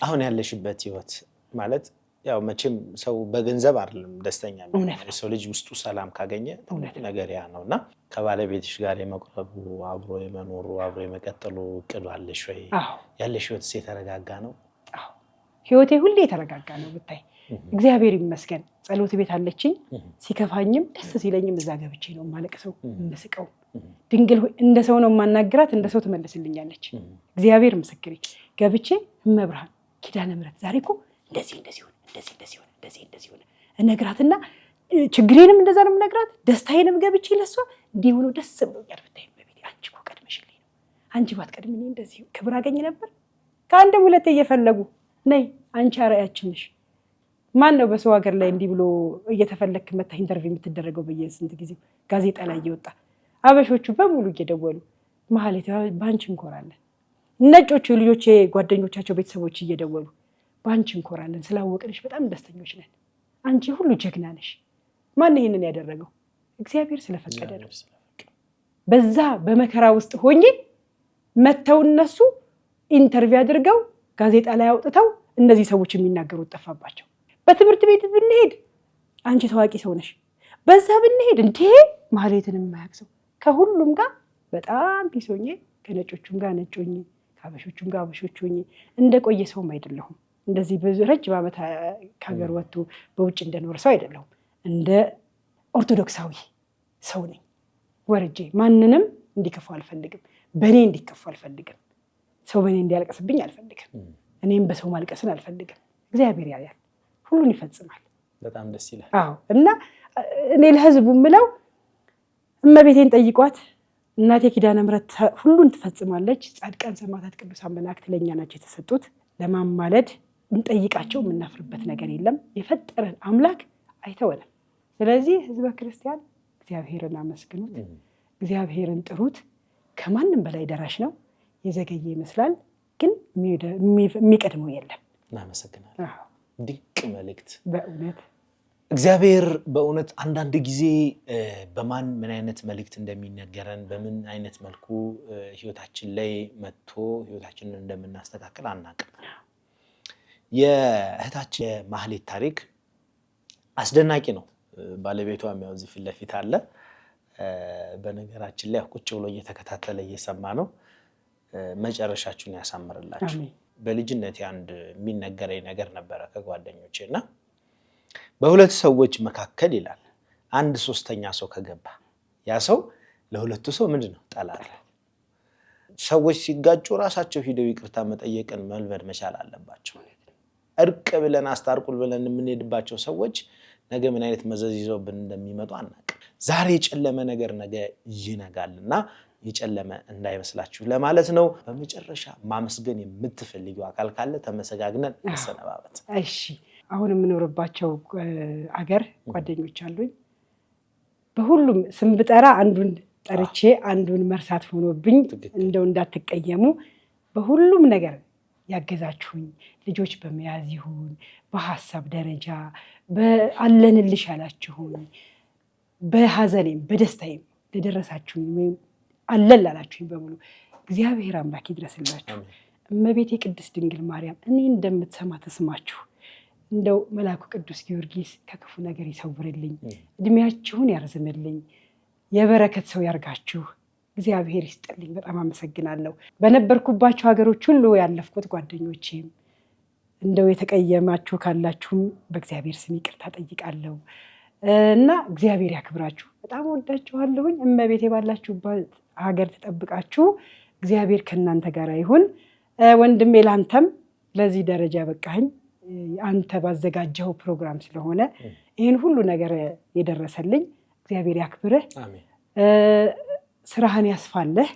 አሁን ያለሽበት ህይወት ማለት ያው መቼም ሰው በገንዘብ አይደለም ደስተኛ ነው። የሰው ልጅ ውስጡ ሰላም ካገኘ ነገር ያ ነው እና ከባለቤትሽ ጋር የመቅረቡ አብሮ የመኖሩ አብሮ የመቀጠሉ እቅዱ አለሽ ወይ? ያለሽ ህይወት የተረጋጋ ነው? ህይወቴ ሁሌ የተረጋጋ ነው ብታይ፣ እግዚአብሔር ይመስገን። ጸሎት ቤት አለችኝ። ሲከፋኝም ደስ ሲለኝም እዛ ገብቼ ነው የማለቅሰው የምስቀው። ድንግል ሆይ እንደ ሰው ነው የማናግራት፣ እንደ ሰው ትመልስልኛለች። እግዚአብሔር ምስክሬ። ገብቼ እመብርሃን ኪዳነ ምህረት ዛሬ እኮ እንደዚህ ሆነ እነግራትና ችግሬንም እንደዛ ነው የምነግራት፣ ደስታዬንም ገብቼ ለሷ እንዲህ ሆኖ ደስ ብሎኛል ብታይ፣ በቤቴ አንቺ እኮ ቀድመሽልኝ ነው፣ አንቺ ባትቀድሚኝ እንደዚህ ክብር አገኝ ነበር። ከአንድም ሁለቴ እየፈለጉ ነይ አንቺ አርአያችን ነሽ። ማን ነው በሰው ሀገር ላይ እንዲህ ብሎ እየተፈለክ መታ ኢንተርቪው የምትደረገው? በየስንት ጊዜው ጋዜጣ ላይ እየወጣ አበሾቹ በሙሉ እየደወሉ ማህሌት በአንቺ እንኮራለን። ነጮቹ ልጆች ጓደኞቻቸው ቤተሰቦች እየደወሉ በአንቺ እንኮራለን፣ ስላወቅንሽ በጣም ደስተኞች ነን፣ አንቺ ሁሉ ጀግና ነሽ። ማን ይሄንን ያደረገው? እግዚአብሔር ስለፈቀደ ነው። በዛ በመከራ ውስጥ ሆኜ መተው እነሱ ኢንተርቪው አድርገው ጋዜጣ ላይ አውጥተው እነዚህ ሰዎች የሚናገሩት ጠፋባቸው። በትምህርት ቤት ብንሄድ አንቺ ታዋቂ ሰው ነሽ፣ በዛ ብንሄድ እንዴ ማህሌትን የማያውቅ ሰው። ከሁሉም ጋር በጣም ፒስ ሆኜ ከነጮቹም ጋር ነጭ ሆኜ ከአበሾቹም ጋር አበሾች ሆኜ እንደቆየ ሰውም አይደለሁም። እንደዚህ ብዙ ረጅም ዓመት ከሀገር ወጥቶ በውጭ እንደኖረ ሰው አይደለሁም። እንደ ኦርቶዶክሳዊ ሰው ነኝ። ወርጄ ማንንም እንዲከፉ አልፈልግም፣ በእኔ እንዲከፉ አልፈልግም፣ ሰው በእኔ እንዲያለቅስብኝ አልፈልግም፣ እኔም በሰው ማልቀስን አልፈልግም። እግዚአብሔር ያያል፣ ሁሉን ይፈጽማል። በጣም ደስ ይላል። አዎ። እና እኔ ለህዝቡ የምለው እመቤቴን ጠይቋት፣ እናቴ ኪዳነ ምህረት ሁሉን ትፈጽማለች። ጻድቃን፣ ሰማዕታት፣ ቅዱሳን መላእክት ለእኛ ናቸው የተሰጡት። ለማማለድ እንጠይቃቸው፣ የምናፍርበት ነገር የለም። የፈጠረን አምላክ አይተወንም። ስለዚህ ህዝበ ክርስቲያን እግዚአብሔርን አመስግኑት፣ እግዚአብሔርን ጥሩት። ከማንም በላይ ደራሽ ነው። የዘገየ ይመስላል ግን የሚቀድመው የለም። እናመሰግናለን። ድንቅ መልእክት በእውነት እግዚአብሔር በእውነት አንዳንድ ጊዜ በማን ምን አይነት መልእክት እንደሚነገረን በምን አይነት መልኩ ህይወታችን ላይ መጥቶ ህይወታችንን እንደምናስተካክል አናውቅም። የእህታችን የማህሌት ታሪክ አስደናቂ ነው። ባለቤቷ የሚያው እዚህ ፊት ለፊት አለ። በነገራችን ላይ ቁጭ ብሎ እየተከታተለ እየሰማ ነው። መጨረሻችሁን ያሳምርላችሁ። በልጅነት አንድ የሚነገረኝ ነገር ነበረ ከጓደኞቼ እና በሁለት ሰዎች መካከል ይላል አንድ ሶስተኛ ሰው ከገባ ያ ሰው ለሁለቱ ሰው ምንድነው? ጠላት። ሰዎች ሲጋጩ ራሳቸው ሂደው ይቅርታ መጠየቅን መልመድ መቻል አለባቸው። እርቅ ብለን አስታርቁል ብለን የምንሄድባቸው ሰዎች ነገ ምን አይነት መዘዝ ይዘውብን እንደሚመጡ አናውቅም። ዛሬ የጨለመ ነገር ነገ ይነጋልና የጨለመ እንዳይመስላችሁ ለማለት ነው። በመጨረሻ ማመስገን የምትፈልጊው አካል ካለ ተመሰጋግነን እንሰነባበት። እሺ፣ አሁን የምኖርባቸው አገር ጓደኞች አሉኝ። በሁሉም ስም ብጠራ አንዱን ጠርቼ አንዱን መርሳት ሆኖብኝ እንደው እንዳትቀየሙ። በሁሉም ነገር ያገዛችሁኝ ልጆች በመያዝ ይሁን በሐሳብ ደረጃ አለንልሽ ያላችሁኝ፣ በሐዘኔም በደስታዬም ለደረሳችሁኝ ወይም አለል ላላችሁኝ በሙሉ እግዚአብሔር አምላክ ይድረስላችሁ። እመቤቴ ቅድስት ድንግል ማርያም እኔ እንደምትሰማ ተስማችሁ። እንደው መልአኩ ቅዱስ ጊዮርጊስ ከክፉ ነገር ይሰውርልኝ፣ እድሜያችሁን ያርዝምልኝ፣ የበረከት ሰው ያርጋችሁ። እግዚአብሔር ይስጥልኝ። በጣም አመሰግናለሁ። በነበርኩባቸው ሀገሮች ሁሉ ያለፍኩት ጓደኞቼም እንደው የተቀየማችሁ ካላችሁም በእግዚአብሔር ስም ይቅርታ ጠይቃለሁ እና እግዚአብሔር ያክብራችሁ። በጣም ወዳችኋለሁኝ። እመቤቴ ባላችሁበት ሀገር ተጠብቃችሁ። እግዚአብሔር ከእናንተ ጋር ይሁን። ወንድሜ ላንተም ለዚህ ደረጃ በቃኝ አንተ ባዘጋጀው ፕሮግራም ስለሆነ ይህን ሁሉ ነገር የደረሰልኝ እግዚአብሔር ያክብርህ። ስራህን ያስፋለህ።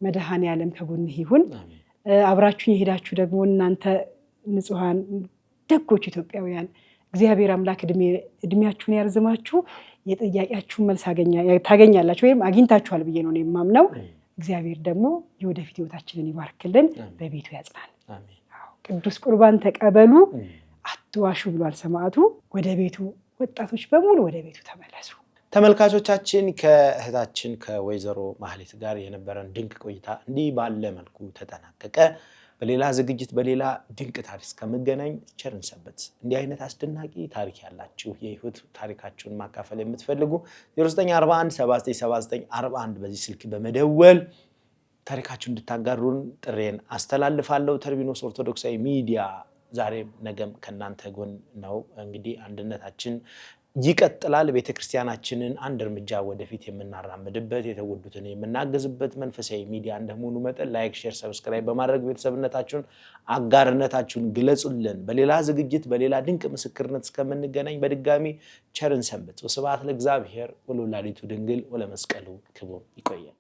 መድኃኔዓለም ከጎንህ ይሁን። አብራችሁን የሄዳችሁ ደግሞ እናንተ ንጹሐን ደጎች ኢትዮጵያውያን እግዚአብሔር አምላክ እድሜያችሁን ያርዝማችሁ። የጥያቄያችሁን መልስ ታገኛላችሁ ወይም አግኝታችኋል ብዬ ነው የማምነው። እግዚአብሔር ደግሞ የወደፊት ህይወታችንን ይባርክልን፣ በቤቱ ያጽናል። ቅዱስ ቁርባን ተቀበሉ አትዋሹ ብሏል ሰማዕቱ። ወደ ቤቱ ወጣቶች በሙሉ ወደ ቤቱ ተመለሱ። ተመልካቾቻችን ከእህታችን ከወይዘሮ ማህሌት ጋር የነበረን ድንቅ ቆይታ እንዲህ ባለ መልኩ ተጠናቀቀ። በሌላ ዝግጅት በሌላ ድንቅ ታሪክ እስከምገናኝ ቸርን ሰንብት። እንዲህ አይነት አስደናቂ ታሪክ ያላችሁ የህይወት ታሪካችሁን ማካፈል የምትፈልጉ 0941 797941 በዚህ ስልክ በመደወል ታሪካችሁን እንድታጋሩን ጥሬን አስተላልፋለሁ። ተርቢኖስ ኦርቶዶክሳዊ ሚዲያ ዛሬም ነገም ከናንተ ጎን ነው። እንግዲህ አንድነታችን ይቀጥላል። ቤተክርስቲያናችንን አንድ እርምጃ ወደፊት የምናራምድበት የተወዱትን የምናገዝበት መንፈሳዊ ሚዲያ እንደመሆኑ መጠን ላይክ፣ ሼር፣ ሰብስክራይብ በማድረግ ቤተሰብነታችሁን አጋርነታችሁን ግለጹልን። በሌላ ዝግጅት በሌላ ድንቅ ምስክርነት እስከምንገናኝ በድጋሚ ቸርን ሰንብት። ወስብሐት ለእግዚአብሔር ወለወላዲቱ ድንግል ወለመስቀሉ ክቡር። ይቆያል።